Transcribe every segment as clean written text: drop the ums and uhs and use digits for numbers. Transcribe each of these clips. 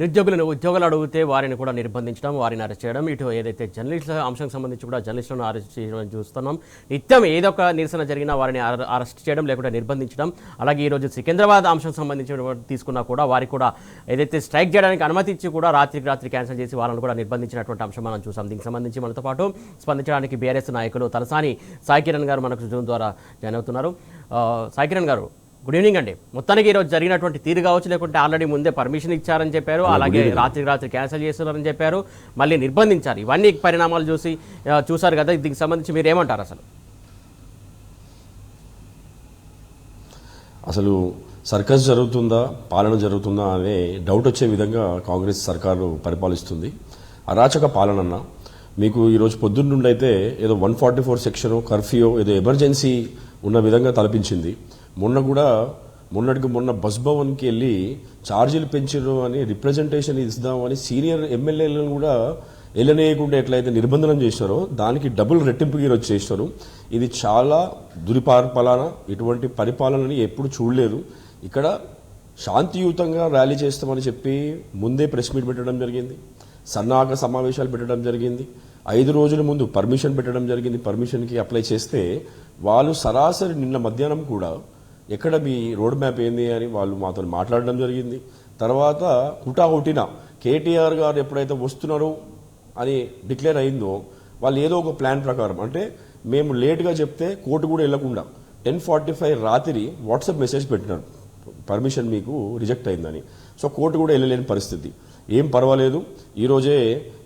నిరుద్యోగులను ఉద్యోగాలు అడిగితే వారిని కూడా నిర్బంధించడం, వారిని అరెస్ట్ చేయడం, ఇటు ఏదైతే జర్నలిస్టుల అంశం సంబంధించి కూడా జర్నలిస్టులను అరెస్ట్ చేయడం చూస్తున్నాం. నిత్యం ఏదో ఒక నిరసన జరిగినా వారిని అరెస్ట్ చేయడం లేకుంటే నిర్బంధించడం. అలాగే ఈరోజు సికింద్రాబాద్ అంశం సంబంధించి తీసుకున్నా కూడా వారికి కూడా ఏదైతే స్ట్రైక్ చేయడానికి అనుమతి ఇచ్చి కూడా రాత్రి క్యాన్సిల్ చేసి వాళ్ళని కూడా నిర్బంధించినటువంటి అంశం మనం చూసాం. దీనికి సంబంధించి మనతో పాటు స్పందించడానికి బీఆర్ఎస్ నాయకులు తలసాని సాయి కిరణ్ గారు మనకు జూమ్ ద్వారా జాయిన్ అవుతున్నారు. సాయి కిరణ్ గారు, గుడ్ ఈవినింగ్ అండి. మొత్తానికి ఈరోజు జరిగినటువంటి తీరు కావచ్చు, లేకుంటే ఆల్రెడీ ముందే పర్మిషన్ ఇచ్చారని చెప్పారు, అలాగే రాత్రి క్యాన్సిల్ చేస్తున్నారని చెప్పారు, మళ్ళీ నిర్బంధించారు. ఇవన్నీ పరిణామాలు చూసారు కదా. దీనికి సంబంధించి మీరు ఏమంటారు? అసలు సర్కస్ జరుగుతుందా, పాలన జరుగుతుందా అనే డౌట్ వచ్చే విధంగా కాంగ్రెస్ సర్కారు పరిపాలిస్తుంది. అరాచక పాలన. మీకు ఈరోజు పొద్దున్న నుండి అయితే ఏదో 144 సెక్షన్ కర్ఫ్యూ ఏదో ఎమర్జెన్సీ ఉన్న విధంగా తలపించింది. మొన్నటికి మొన్న బస్ భవన్కి వెళ్ళి ఛార్జీలు పెంచారు అని రిప్రజెంటేషన్ ఇద్దామని సీనియర్ ఎమ్మెల్యేలను కూడా వెళ్ళనేయకుండా ఎట్లయితే నిర్బంధనం చేసినారో దానికి డబుల్ రెట్టింపు గీరు చేసినారు. ఇది చాలా దురిపాలన. ఇటువంటి పరిపాలనని ఎప్పుడు చూడలేదు. ఇక్కడ శాంతియుతంగా ర్యాలీ చేస్తామని చెప్పి ముందే ప్రెస్ మీట్ పెట్టడం జరిగింది, సన్నాహక సమావేశాలు పెట్టడం జరిగింది, 5 రోజుల ముందు పర్మిషన్ పెట్టడం జరిగింది. పర్మిషన్కి అప్లై చేస్తే వాళ్ళు సరాసరి నిన్న మధ్యాహ్నం కూడా ఎక్కడ మీ రోడ్ మ్యాప్ ఏంది అని వాళ్ళు మాతో మాట్లాడడం జరిగింది. తర్వాత హుటాహుటిన కేటీఆర్ గారు ఎప్పుడైతే వస్తున్నారో అని డిక్లేర్ అయిందో వాళ్ళు ఏదో ఒక ప్లాన్ ప్రకారం, అంటే మేము లేట్గా చెప్తే కోర్టు కూడా వెళ్లకుండా 10:45 రాత్రి వాట్సాప్ మెసేజ్ పెట్టినారు, పర్మిషన్ మీకు రిజెక్ట్ అయిందని. సో కోర్టు కూడా వెళ్ళలేని పరిస్థితి. ఏం పర్వాలేదు, ఈరోజే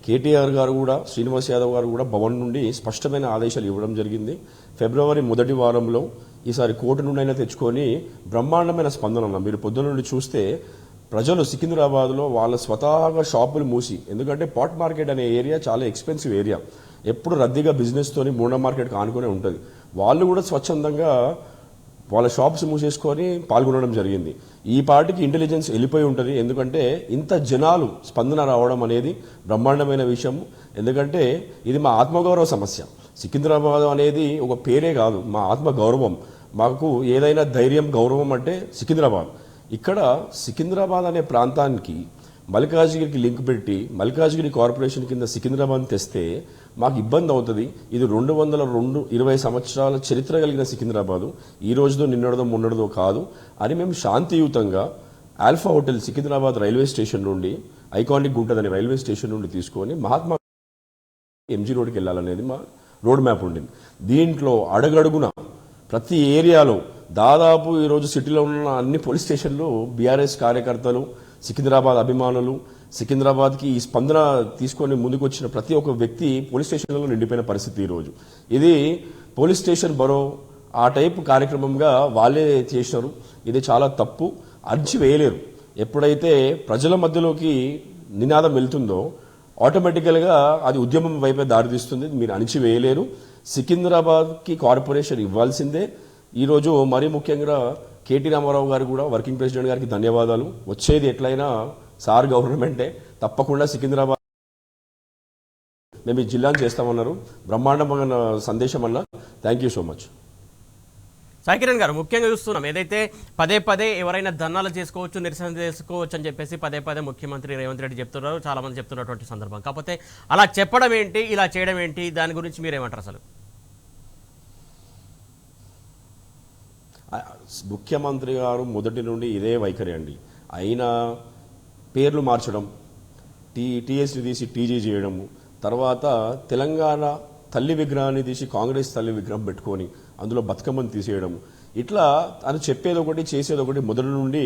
కేటీఆర్ గారు కూడా శ్రీనివాస్ యాదవ్ గారు కూడా భవన్ నుండి స్పష్టమైన ఆదేశాలు ఇవ్వడం జరిగింది. ఫిబ్రవరి మొదటి వారంలో ఈసారి కోర్టు నుండి అయినా తెచ్చుకొని బ్రహ్మాండమైన స్పందన. మీరు పొద్దున్న నుండి చూస్తే ప్రజలు సికింద్రాబాద్లో వాళ్ళ స్వతహాగా షాపులు మూసి, ఎందుకంటే పాట్ మార్కెట్ అనే ఏరియా చాలా ఎక్స్పెన్సివ్ ఏరియా, ఎప్పుడు రద్దీగా బిజినెస్తోని మూడ మార్కెట్కి ఆనుకునే ఉంటుంది. వాళ్ళు కూడా స్వచ్ఛందంగా వాళ్ళ షాప్స్ మూసేసుకొని పాల్గొనడం జరిగింది. ఈ పార్టీకి ఇంటెలిజెన్స్ వెళ్ళిపోయి ఉంటుంది, ఎందుకంటే ఇంత జనాలు స్పందన రావడం అనేది బ్రహ్మాండమైన విషయం. ఎందుకంటే ఇది మా ఆత్మగౌరవ సమస్య. సికింద్రాబాద్ అనేది ఒక పేరే కాదు, మా ఆత్మ గౌరవం. మాకు ఏదైనా ధైర్యం, గౌరవం అంటే సికింద్రాబాద్. ఇక్కడ సికింద్రాబాద్ అనే ప్రాంతానికి మల్కాజ్గిరికి లింక్ పెట్టి మల్కాజ్గిరి కార్పొరేషన్ కింద సికింద్రాబాద్ తెస్తే మాకు ఇబ్బంది అవుతుంది. ఇది 20 సంవత్సరాల చరిత్ర కలిగిన సికింద్రాబాదు, ఈ రోజుదో నిన్నడదో మొన్నడదో కాదు అని మేము శాంతియుతంగా alpha hotel Secunderabad railway station నుండి, ఐకానిక్ గుంటదని రైల్వే స్టేషన్ నుండి తీసుకొని మహాత్మా ఎంజీ రోడ్కి వెళ్ళాలనేది మా రోడ్ మ్యాప్ ఉండింది. దీంట్లో అడుగడుగున ప్రతి ఏరియాలో దాదాపు ఈరోజు సిటీలో ఉన్న అన్ని పోలీస్ స్టేషన్లు బీఆర్ఎస్ కార్యకర్తలు, సికింద్రాబాద్ అభిమానులు, సికింద్రాబాద్కి ఈ స్పందన తీసుకొని ముందుకు వచ్చిన ప్రతి ఒక్క వ్యక్తి పోలీస్ స్టేషన్లలో నిండిపోయిన పరిస్థితి ఈరోజు. ఇది పోలీస్ స్టేషన్ బరో ఆ టైప్ కార్యక్రమంగా వాళ్ళే చేసినారు. ఇది చాలా తప్పు, అణచివేయలేరు. ఎప్పుడైతే ప్రజల మధ్యలోకి నినాదం వెళ్తుందో ఆటోమేటికల్గా అది ఉద్యమం వైపే దారితీస్తుంది. మీరు అణచివేయలేరు. సికింద్రాబాద్కి కార్పొరేషన్ ఇవ్వాల్సిందే. ఈరోజు మరీ ముఖ్యంగా కేటీ రామారావు గారు కూడా, వర్కింగ్ ప్రెసిడెంట్ గారికి ధన్యవాదాలు. వచ్చేది ఎట్లయినా సార్ గవర్నమెంటే, తప్పకుండా సికింద్రాబాద్ మేము ఈ జిల్లాను చేస్తామన్నారు. బ్రహ్మాండమైన సందేశం అన్న. Thank you so much. Sai Kiran గారు, ముఖ్యంగా చూస్తున్నాం ఏదైతే పదే ఎవరైనా ధర్నాలు చేసుకోవచ్చు, నిరసన చేసుకోవచ్చు అని చెప్పేసి పదే ముఖ్యమంత్రి రేవంత్ రెడ్డి చెప్తున్నారు, చాలా మంది చెప్తున్నటువంటి సందర్భం. కాకపోతే అలా చెప్పడం ఏంటి, ఇలా చేయడం ఏంటి, దాని గురించి మీరేమంటారు? అసలు ముఖ్యమంత్రి గారు మొదటి నుండి ఇదే వైఖరి అండి. అయినా పేర్లు మార్చడం, టీఎస్ని తీసి టీజీ చేయడము, తర్వాత తెలంగాణ తల్లి విగ్రహాన్ని తీసి కాంగ్రెస్ తల్లి విగ్రహం పెట్టుకొని అందులో బతుకమ్మని తీసేయడం, ఇట్లా అని చెప్పేది ఒకటి చేసేది ఒకటి. మొదటి నుండి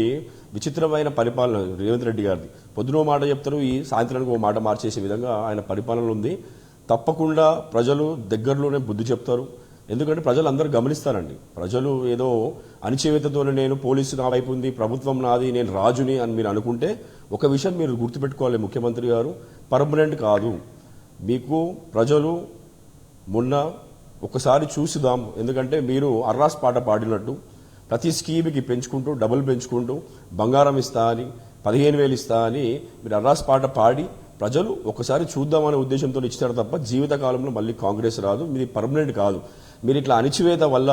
విచిత్రమైన పరిపాలన రేవంత్ రెడ్డి గారిది. పొద్దున మాట చెప్తారు, ఈ సాయంత్రానికి ఒక మాట మార్చేసే విధంగా ఆయన పరిపాలన ఉంది. తప్పకుండా ప్రజలు దగ్గరలోనే బుద్ధి చెప్తారు. ఎందుకంటే ప్రజలు అందరూ గమనిస్తారండి. ప్రజలు ఏదో అణచివేతతోనే నేను పోలీసు నా వైపు ఉంది, ప్రభుత్వం నాది, నేను రాజుని అని మీరు అనుకుంటే ఒక విషయం మీరు గుర్తుపెట్టుకోవాలి, ముఖ్యమంత్రి గారు పర్మనెంట్ కాదు. మీకు ప్రజలు మొన్న ఒకసారి చూసిదాం, ఎందుకంటే మీరు అర్రాస్ పాట పాడినట్టు ప్రతి స్కీమ్కి పెంచుకుంటూ, డబుల్ పెంచుకుంటూ, బంగారం ఇస్తా అని, 15,000 ఇస్తా అని మీరు అర్రాస్ పాట పాడి ప్రజలు ఒకసారి చూద్దామనే ఉద్దేశంతో ఇచ్చారు తప్ప జీవితకాలంలో మళ్ళీ కాంగ్రెస్ రాదు. మీది పర్మనెంట్ కాదు. మీరు ఇట్లా అణిచివేత వల్ల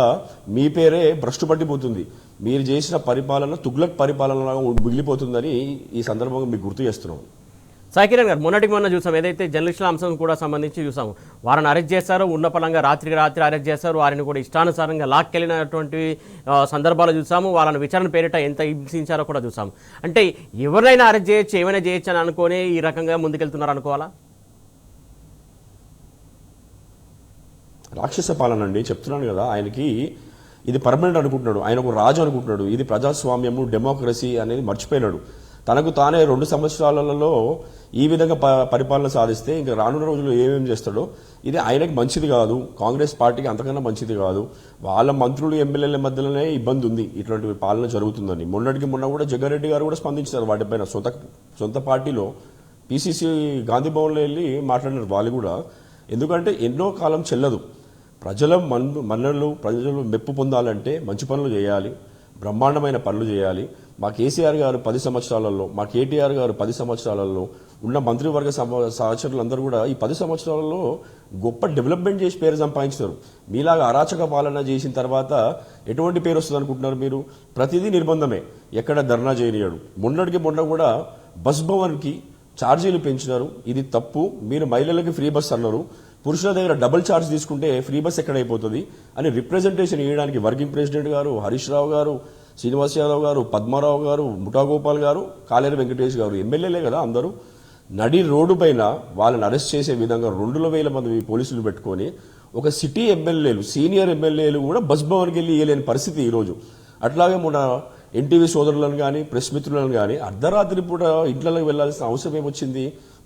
మీ పేరే భ్రష్టు పట్టిపోతుంది, మీరు చేసిన పరిపాలన తుగ్లక్ పరిపాలన మిగిలిపోతుందని ఈ సందర్భంగా మీకు గుర్తు చేస్తున్నాం. సాయి కిరణ్ గారు, మొన్న చూసాం ఏదైతే జర్నలిస్టుల అంశం కూడా సంబంధించి చూసాము, వారిని అరెస్ట్ చేశారు, ఉన్న పలంగా రాత్రికి రాత్రి అరెస్ట్ చేశారు, వారిని కూడా ఇష్టానుసారంగా లాక్కెళ్ళినటువంటి సందర్భాలు చూసాము, వాళ్ళని విచారణ పేరిట ఎంత హింసించారో కూడా చూసాము. అంటే ఎవరైనా అరెస్ట్ చేయొచ్చు, ఏమైనా చేయొచ్చు అని అనుకుని ఈ రకంగా ముందుకెళ్తున్నారు అనుకోవాలా? రాక్షస పాలన అండి, చెప్తున్నాను కదా. ఆయనకి ఇది పర్మనెంట్ అనుకుంటున్నాడు, ఆయన ఒక రాజు అనుకుంటున్నాడు. ఇది ప్రజాస్వామ్యము, డెమోక్రసీ అనేది మర్చిపోయినాడు. తనకు తానే 2 సంవత్సరాలలో ఈ విధంగా పరిపాలన సాధిస్తే ఇంకా రానున్న రోజుల్లో ఏమేమి చేస్తాడో ఇది ఆయనకి మంచిది కాదు, కాంగ్రెస్ పార్టీకి అంతకన్నా మంచిది కాదు. వాళ్ళ మంత్రులు ఎమ్మెల్యేల మధ్యలోనే ఇబ్బంది ఉంది, ఇట్లాంటి పాలన జరుగుతుందని. మొన్న కూడా జగ్గారెడ్డి గారు కూడా స్పందించారు వాటిపైన. సొంత పార్టీలో పిసిసి గాంధీ భవన్లో వెళ్ళి మాట్లాడినారు వాళ్ళు కూడా. ఎందుకంటే ఎన్నో కాలం చెల్లదు. ప్రజల మన్ననలు, ప్రజలు మెప్పు పొందాలంటే మంచి పనులు చేయాలి, బ్రహ్మాండమైన పనులు చేయాలి. మా కేసీఆర్ గారు 10 సంవత్సరాలలో, మా కేటీఆర్ గారు 10 సంవత్సరాలలో ఉన్న మంత్రివర్గ సహచరులందరూ కూడా ఈ 10 సంవత్సరాలలో గొప్ప డెవలప్మెంట్ చేసి పేరు సంపాదించారు. మీలాగా అరాచక పాలన చేసిన తర్వాత ఎటువంటి పేరు వస్తుంది అనుకుంటున్నారు మీరు? ప్రతిదీ నిర్బంధమే, ఎక్కడ ధర్నా చేయనియాడు. మొన్న కూడా బస్ భవన్కి ఛార్జీలు పెంచినారు, ఇది తప్పు. మీరు మహిళలకి ఫ్రీ బస్ అన్నారు, పురుషుల దగ్గర డబుల్ ఛార్జ్ తీసుకుంటే ఫ్రీ బస్ ఎక్కడైపోతుంది అని రిప్రజెంటేషన్ ఇవ్వడానికి వర్కింగ్ ప్రెసిడెంట్ గారు, హరీష్ రావు గారు, శ్రీనివాస్ యాదవ్ గారు, పద్మారావు గారు, ముఠాగోపాల్ గారు, కాలేరు వెంకటేష్ గారు ఎమ్మెల్యేలే కదా అందరూ. నడి రోడ్డు పైన వాళ్ళని అరెస్ట్ చేసే విధంగా 2,000 మంది పోలీసులు పెట్టుకొని ఒక సిటీ ఎమ్మెల్యేలు, సీనియర్ ఎమ్మెల్యేలు కూడా బస్ భవన్కి వెళ్ళి ఇవ్వలేని పరిస్థితి ఈరోజు. అట్లాగే మన ఎన్టీవీ సోదరులను కానీ, ప్రెస్ మిత్రులను కానీ అర్ధరాత్రి పూట ఇంట్లోకి వెళ్లాల్సిన అవసరం ఏమొచ్చింది?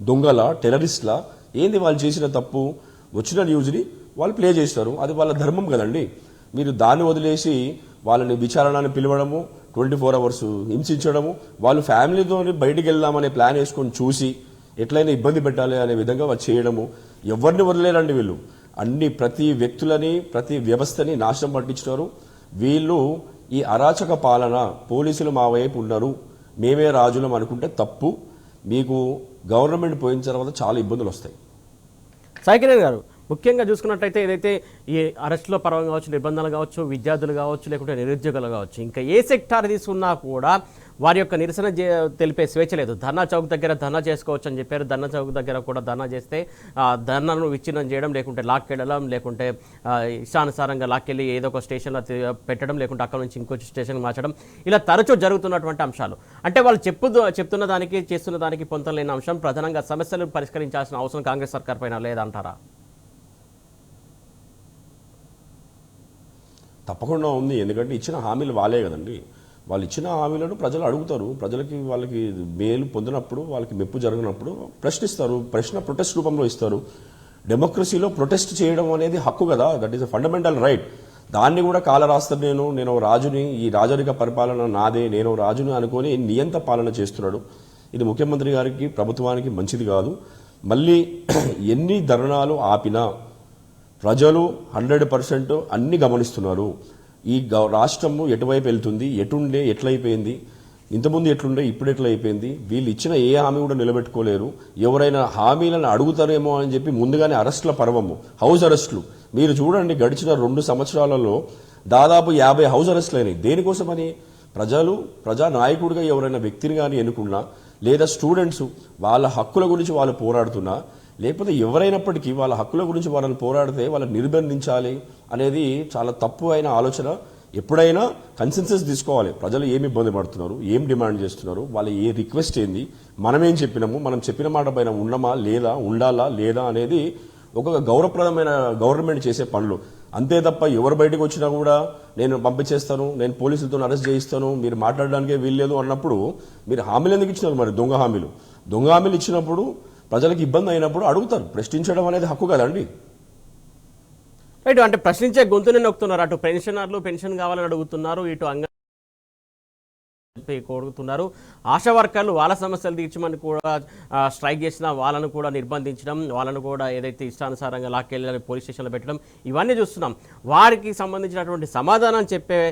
దొంగల, టెర్రరిస్ట్లా? ఏంది వాళ్ళు చేసిన తప్పు? వచ్చిన న్యూస్ని వాళ్ళు ప్లే చేస్తారు, అది వాళ్ళ ధర్మం కదండి. మీరు దాన్ని వదిలేసి వాళ్ళని విచారణని పిలవడము, 24 hours హింసించడము, వాళ్ళు ఫ్యామిలీతో బయటికి వెళ్దామనే ప్లాన్ వేసుకొని చూసి ఎట్లయినా ఇబ్బంది పెట్టాలి అనే విధంగా వాళ్ళు చేయడము. ఎవరిని వదిలేరండి వీళ్ళు. ప్రతి వ్యక్తులని, ప్రతి వ్యవస్థని నాశనం పట్టించినారు వీళ్ళు. ఈ అరాచక పాలన, పోలీసులు మా వైపు ఉన్నారు, మేమే రాజులం అనుకుంటే తప్పు. మీకు గవర్నమెంట్ పోయిన తర్వాత చాలా ఇబ్బందులు వస్తాయి. సాయి కిరణ్ గారు, ముఖ్యంగా చూసుకున్నట్టయితే ఏదైతే ఈ అరెస్టులో పర్వం కావచ్చు, నిర్బంధాలు కావచ్చు, విద్యార్థులు కావచ్చు, లేకుంటే నిరుద్యోగులు కావచ్చు, ఇంకా ఏ సెక్టార్ తీసుకున్నా కూడా వారి యొక్క నిరసన తెలిపే స్వేచ్ఛ లేదు. ధర్నా చౌక్ దగ్గర ధర్నా చేసుకోవచ్చు అని చెప్పారు. ధర్నా చౌక్ దగ్గర కూడా ధర్నా చేస్తే ధర్నాను విచ్ఛిన్నం చేయడం, లేకుంటే లాక్కెళ్ళడం, లేకుంటే ఇష్టానుసారంగా లాక్కెళ్ళి ఏదో ఒక స్టేషన్లో పెట్టడం, లేకుంటే అక్కడ నుంచి ఇంకో స్టేషన్కి మార్చడం, ఇలా తరచూ జరుగుతున్నటువంటి అంశాలు. అంటే వాళ్ళు చెప్తున్న దానికి చేస్తున్న దానికి పొంతలేని అంశం. ప్రధానంగా సమస్యలు పరిష్కరించాల్సిన అవసరం కాంగ్రెస్ సర్కార్ పైన లేదంటారా? తప్పకుండా ఉంది. ఎందుకంటే ఇచ్చిన హామీలు వాళ్ళే కదండి. వాళ్ళు ఇచ్చిన హామీలను ప్రజలు అడుగుతారు. ప్రజలకి వాళ్ళకి మేలు పొందినప్పుడు, వాళ్ళకి మెప్పు జరిగినప్పుడు ప్రశ్నిస్తారు. ప్రశ్న ప్రొటెస్ట్ రూపంలో ఇస్తారు. డెమోక్రసీలో ప్రొటెస్ట్ చేయడం అనేది హక్కు కదా, that is a fundamental right. దాన్ని కూడా కాలరాస్తాను, నేను రాజుని, ఈ రాజరిక పరిపాలన నాదే, నేను రాజుని అనుకొని నియంత పాలన చేస్తున్నాడు. ఇది ముఖ్యమంత్రి గారికి, ప్రభుత్వానికి మంచిది కాదు. మళ్ళీ ఎన్ని ధర్నాలు ఆపినా ప్రజలు 100% అన్ని గమనిస్తున్నారు. ఈ రాష్ట్రము ఎటువైపు వెళ్తుంది, ఎటుండే ఎట్లయిపోయింది, ఇంతకుముందు ఎట్లుండే ఇప్పుడు ఎట్లయిపోయింది. వీళ్ళు ఇచ్చిన ఏ హామీ కూడా నిలబెట్టుకోలేరు. ఎవరైనా హామీలను అడుగుతారేమో అని చెప్పి ముందుగానే అరెస్టుల పర్వము, హౌస్ అరెస్టులు. మీరు చూడండి, గడిచిన 2 సంవత్సరాలలో దాదాపు 50 హౌస్ అరెస్టులు అయినాయి. దేనికోసమని? ప్రజా నాయకుడిగా ఎవరైనా వ్యక్తిని కానీ ఎన్నుకున్నా, లేదా స్టూడెంట్స్ వాళ్ళ హక్కుల గురించి వాళ్ళు పోరాడుతున్నా, లేకపోతే ఎవరైనప్పటికీ వాళ్ళ హక్కుల గురించి వాళ్ళని పోరాడితే వాళ్ళని నిర్బంధించాలి అనేది చాలా తప్పు అయిన ఆలోచన. ఎప్పుడైనా కన్సెన్సస్ తీసుకోవాలి. ప్రజలు ఏమి ఇబ్బంది పడుతున్నారు, ఏం డిమాండ్ చేస్తున్నారు, వాళ్ళ ఏ రిక్వెస్ట్ ఏంది, మనమేం చెప్పినాము, మనం చెప్పిన మాట పైన ఉన్నామా లేదా, ఉండాలా లేదా అనేది ఒక గౌరవప్రదమైన గవర్నమెంట్ చేసే పనులు. అంతే తప్ప ఎవరు బయటకు వచ్చినా కూడా నేను పంపించేస్తాను, నేను పోలీసులతో అరెస్ట్ చేయిస్తాను, మీరు మాట్లాడడానికే వీల్లేదు అన్నప్పుడు మీరు హామీలు ఎందుకు ఇచ్చినారు? మరి దొంగ హామీలు ఇచ్చినప్పుడు ప్రజలకు ఇబ్బంది అయినప్పుడు అడుగుతారు. ప్రశ్నించడం అనేది హక్కు కదండి. రైట్. అంటే ప్రశ్నించే గొంతునే నొక్కుతున్నారు. అటు పెన్షనర్లు పెన్షన్ కావాలని అడుగుతున్నారు, ఇటు కోరుతున్నారు. ఆశా వర్కర్లు వాళ్ళ సమస్యలు తీర్చమని కూడా స్ట్రైక్ చేసిన వాళ్ళను కూడా నిర్బంధించడం, వాళ్ళను కూడా ఏదైతే ఇష్టానుసారంగా లాక్కెళ్ళి పోలీస్ స్టేషన్లో పెట్టడం, ఇవన్నీ చూస్తున్నాం. వారికి సంబంధించినటువంటి సమాధానం చెప్పే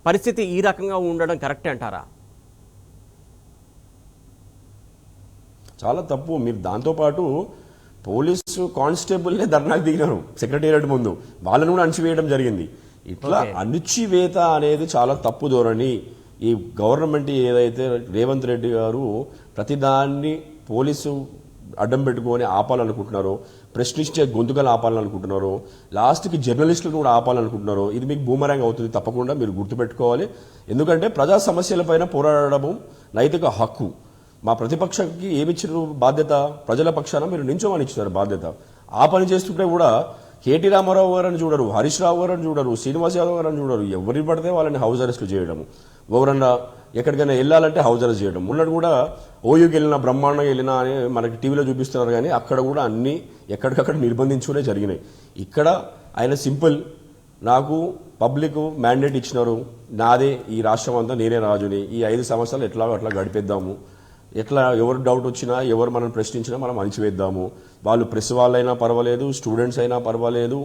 పరిస్థితి ఈ రకంగా ఉండడం కరెక్టే అంటారా? చాలా తప్పు. మీరు దాంతోపాటు పోలీసు కానిస్టేబుల్లే ధర్నాకు దిగినారు సెక్రటేరియట్ ముందు, వాళ్ళను కూడా అణచివేయడం జరిగింది. ఇట్లా అణచివేత అనేది చాలా తప్పు ధోరణి. ఈ గవర్నమెంట్ ఏదైతే రేవంత్ రెడ్డి గారు ప్రతిదాన్ని పోలీసు అడ్డం పెట్టుకొని ఆపాలనుకుంటున్నారో, ప్రశ్నించే గొంతుకలు ఆపాలనుకుంటున్నారో, లాస్ట్కి జర్నలిస్టులను కూడా ఆపాలనుకుంటున్నారో, ఇది మీకు బూమరాంగ్ అవుతుంది. తప్పకుండా మీరు గుర్తుపెట్టుకోవాలి. ఎందుకంటే ప్రజా సమస్యలపైన పోరాడము నైతిక హక్కు. మా ప్రతిపక్షకి ఏమిచ్చారు బాధ్యత? ప్రజల పక్షాన మీరు నించోమని ఇచ్చారు బాధ్యత. ఆ పని చేస్తుంటే కూడా కేటీ రామారావు గారని చూడరు, హరీష్ రావు గారని చూడరు, శ్రీనివాస్ యాదవ్ గారని చూడరు. ఎవరిని పడితే వాళ్ళని హౌస్ అరెస్ట్ చేయడము, ఎవరన్నా ఎక్కడికైనా వెళ్ళాలంటే హౌస్ అరెస్ట్ చేయడం. ఉన్నట్టు కూడా ఓయూకి వెళ్ళినా, బ్రహ్మాండంగా వెళ్ళినా అని మనకి టీవీలో చూపిస్తున్నారు. కానీ అక్కడ కూడా అన్ని ఎక్కడికక్కడ నిర్బంధించుకునే జరిగినాయి. ఇక్కడ ఆయన సింపుల్, నాకు పబ్లిక్ మ్యాండేట్ ఇచ్చినారు, నాదే ఈ రాష్ట్రం అంతా, నేనే రాజుని, ఈ 5 సంవత్సరాలు ఎట్లాగో అట్లా గడిపేద్దాము, ఎట్లా ఎవరు డౌట్ వచ్చినా, ఎవరు మనం ప్రశ్నించినా మనం అణిచివేద్దాము. వాళ్ళు ప్రెస్ వాళ్ళైనా పర్వాలేదు, స్టూడెంట్స్ అయినా పర్వాలేదు,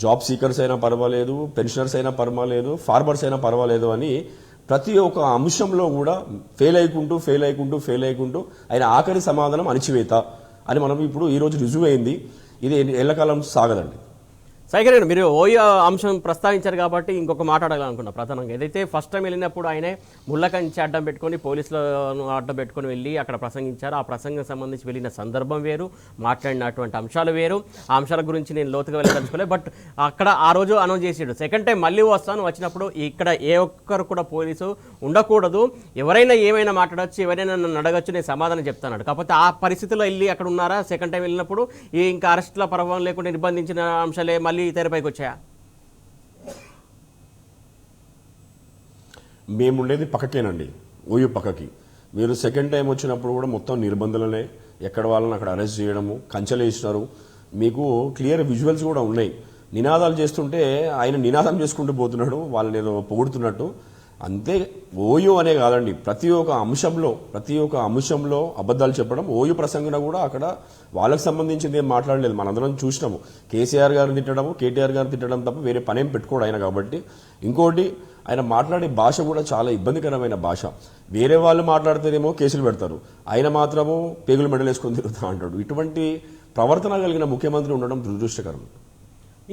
జాబ్ సీకర్స్ అయినా పర్వాలేదు, పెన్షనర్స్ అయినా పర్వాలేదు, ఫార్మర్స్ అయినా పర్వాలేదు అని ప్రతి ఒక్క అంశంలో కూడా ఫెయిల్ అయ్యుకుంటూ ఆయన ఆఖరి సమాధానం అణిచివేత అని మనం ఇప్పుడు ఈరోజు రుజువు అయింది. ఇది ఎల్లకాలం సాగదండి. సైకిల్ మీరు ఓయో అంశం ప్రస్తావించారు కాబట్టి ఇంకొక మాట్లాడాలనుకున్నా. ప్రధానంగా ఏదైతే ఫస్ట్ టైం వెళ్ళినప్పుడు ఆయనే ముళ్ళకంచి అడ్డం పెట్టుకొని, పోలీసులను అడ్డం పెట్టుకొని వెళ్ళి అక్కడ ప్రసంగించారు. ఆ ప్రసంగం సంబంధించి వెళ్ళిన సందర్భం వేరు, మాట్లాడినటువంటి అంశాలు వేరు. ఆ అంశాల గురించి నేను లోతుగా వెళ్ళదలుచుకోలేదు. బట్ అక్కడ ఆ రోజు అనౌన్స్ చేసాడు, సెకండ్ టైం మళ్ళీ వచ్చినప్పుడు ఇక్కడ ఏ ఒక్కరు కూడా పోలీసు ఉండకూడదు, ఎవరైనా ఏమైనా మాట్లాడచ్చు, ఎవరైనా నన్ను అడగచ్చు, నేను సమాధానం చెప్తాను. కాకపోతే ఆ పరిస్థితిలో వెళ్ళి అక్కడ ఉన్నారా? సెకండ్ టైం వెళ్ళినప్పుడు ఇంకా అరెస్టుల పర్వం లేకుండా నిర్బంధించిన అంశాలే మళ్ళీ తెరపైకి వచ్చాయా? మేముండేది పక్కకేనండి, ఓయూ పక్కకి. మీరు సెకండ్ టైం వచ్చినప్పుడు కూడా మొత్తం నిర్బంధనలే, ఎక్కడ వాళ్ళని అక్కడ అరెస్ట్ చేయడము, కంచెలు వేసినారు. మీకు క్లియర్ విజువల్స్ కూడా ఉన్నాయి. నినాదాలు చేస్తుంటే ఆయన నినాదం చేసుకుంటూ పోతున్నాడు, వాళ్ళని ఏదో పొగుడుతున్నట్టు. అంతే. ఓయూ అనే కాదండి, ప్రతి ఒక్క అంశంలో అబద్ధాలు చెప్పడం. ఓయూ ప్రసంగన కూడా అక్కడ వాళ్ళకి సంబంధించింది ఏం మాట్లాడలేదు. మనందరం చూసినాము. కేసీఆర్ గారిని తిట్టడము, కేటీఆర్ గారిని తిట్టడం తప్ప వేరే పనేం పెట్టుకోడు ఆయన. కాబట్టి ఇంకోటి, ఆయన మాట్లాడే భాష కూడా చాలా ఇబ్బందికరమైన భాష. వేరే వాళ్ళు మాట్లాడితేనేమో కేసులు పెడతారు, ఆయన మాత్రము పేగులు మెడలేసుకొని తిరుగుతా అంటాడు. ఇటువంటి ప్రవర్తన కలిగిన ముఖ్యమంత్రి ఉండడం దురదృష్టకరం.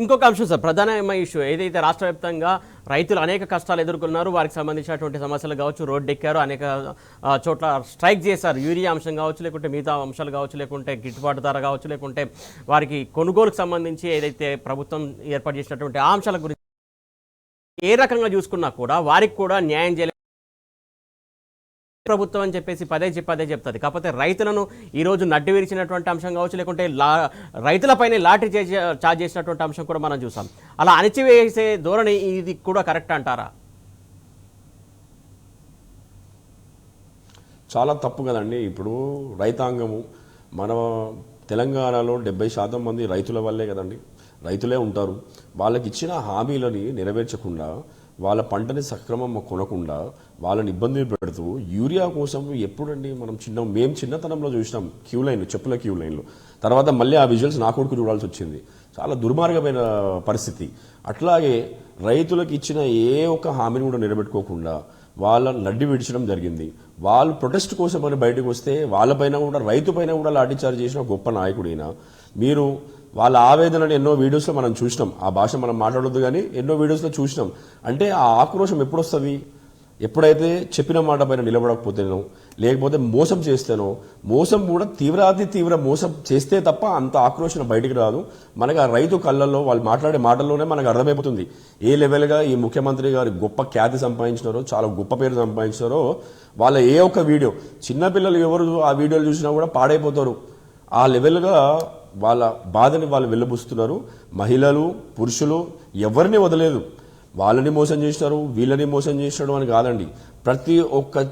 ఇంకొక అంశం సార్, ప్రధానమైన ఇష్యూ ఏదైతే రాష్ట్ర వ్యాప్తంగా రైతులు అనేక కష్టాలు ఎదుర్కొన్నారు, వారికి సంబంధించినటువంటి సమస్యలు కావచ్చు, రోడ్డు ఎక్కారు, అనేక చోట్ల స్ట్రైక్ చేశారు. యూరియా అంశం కావచ్చు, లేకుంటే మిగతా అంశాలు కావచ్చు, లేకుంటే గిట్టుబాటు ధర కావచ్చు, లేకుంటే వారికి కొనుగోలుకు సంబంధించి ఏదైతే ప్రభుత్వం ఏర్పాటు చేసినటువంటి ఆ అంశాల గురించి ఏ రకంగా చూసుకున్నా కూడా వారికి కూడా న్యాయం చేయలేదు ప్రభుత్వం అని చెప్పేసి పదే చెప్తుంది. కాకపోతే రైతులను ఈరోజు నడ్డి విరిచినటువంటి అంశం కావచ్చు, లేకుంటే రైతులపైనే లాఠీ చార్జ్ చేసినటువంటి అంశం కూడా మనం చూసాం. అలా అణిచివేసే ధోరణి ఇది కూడా కరెక్ట్ అంటారా? చాలా తప్పు కదండి. ఇప్పుడు రైతాంగము, మన తెలంగాణలో 70% మంది రైతుల వల్లే కదండి, రైతులే ఉంటారు. వాళ్ళకి ఇచ్చిన హామీలని నెరవేర్చకుండా, వాళ్ళ పంటని సక్రమం కొనకుండా, వాళ్ళని ఇబ్బందులు పెడుతూ యూరియా కోసం ఎప్పుడండి మేము చిన్నతనంలో చూసినాం క్యూ లైన్లు, చెప్పుల క్యూ లైన్లు. తర్వాత మళ్ళీ ఆ విజువల్స్ నా కొడుకు చూడాల్సి వచ్చింది. చాలా దుర్మార్గమైన పరిస్థితి. అట్లాగే రైతులకు ఇచ్చిన ఏ ఒక్క హామీని కూడా నిలబెట్టుకోకుండా వాళ్ళ నడ్డి విడిచడం జరిగింది. వాళ్ళు ప్రొటెస్ట్ కోసం అని బయటకు వస్తే వాళ్ళపైన కూడా, రైతు పైన కూడా లాఠీచార్జ్ చేసిన గొప్ప నాయకుడైనా. మీరు వాళ్ళ ఆవేదనని ఎన్నో వీడియోస్లో మనం చూసినాం. ఆ భాష మనం మాట్లాడొద్దు కానీ ఎన్నో వీడియోస్లో చూసినాం. అంటే ఆ ఆక్రోశం ఎప్పుడు వస్తుంది? ఎప్పుడైతే చెప్పిన మాట పైన నిలబడకపోతేనో, లేకపోతే మోసం చేస్తేనో. మోసం కూడా తీవ్ర మోసం చేస్తే తప్ప అంత ఆక్రోశం బయటికి రాదు. మనకు ఆ రైతు కళ్ళల్లో, వాళ్ళు మాట్లాడే మాటల్లోనే మనకు అర్థమైపోతుంది ఏ లెవెల్గా ఈ ముఖ్యమంత్రి గారు గొప్ప ఖ్యాతి సంపాదించినారో, చాలా గొప్ప పేరు సంపాదించినారో. వాళ్ళ ఏ ఒక్క వీడియో, చిన్నపిల్లలు ఎవరు ఆ వీడియోలు చూసినా కూడా పాడైపోతారు. ఆ లెవెల్గా వాళ్ళ బాధని వాళ్ళు వెళ్ళబుస్తున్నారు. మహిళలు, పురుషులు ఎవరిని వదలేదు. వాళ్ళని మోసం చేసినారు, వీళ్ళని మోసం చేసినాడు అని కాదండి. ప్రతి ఒక్క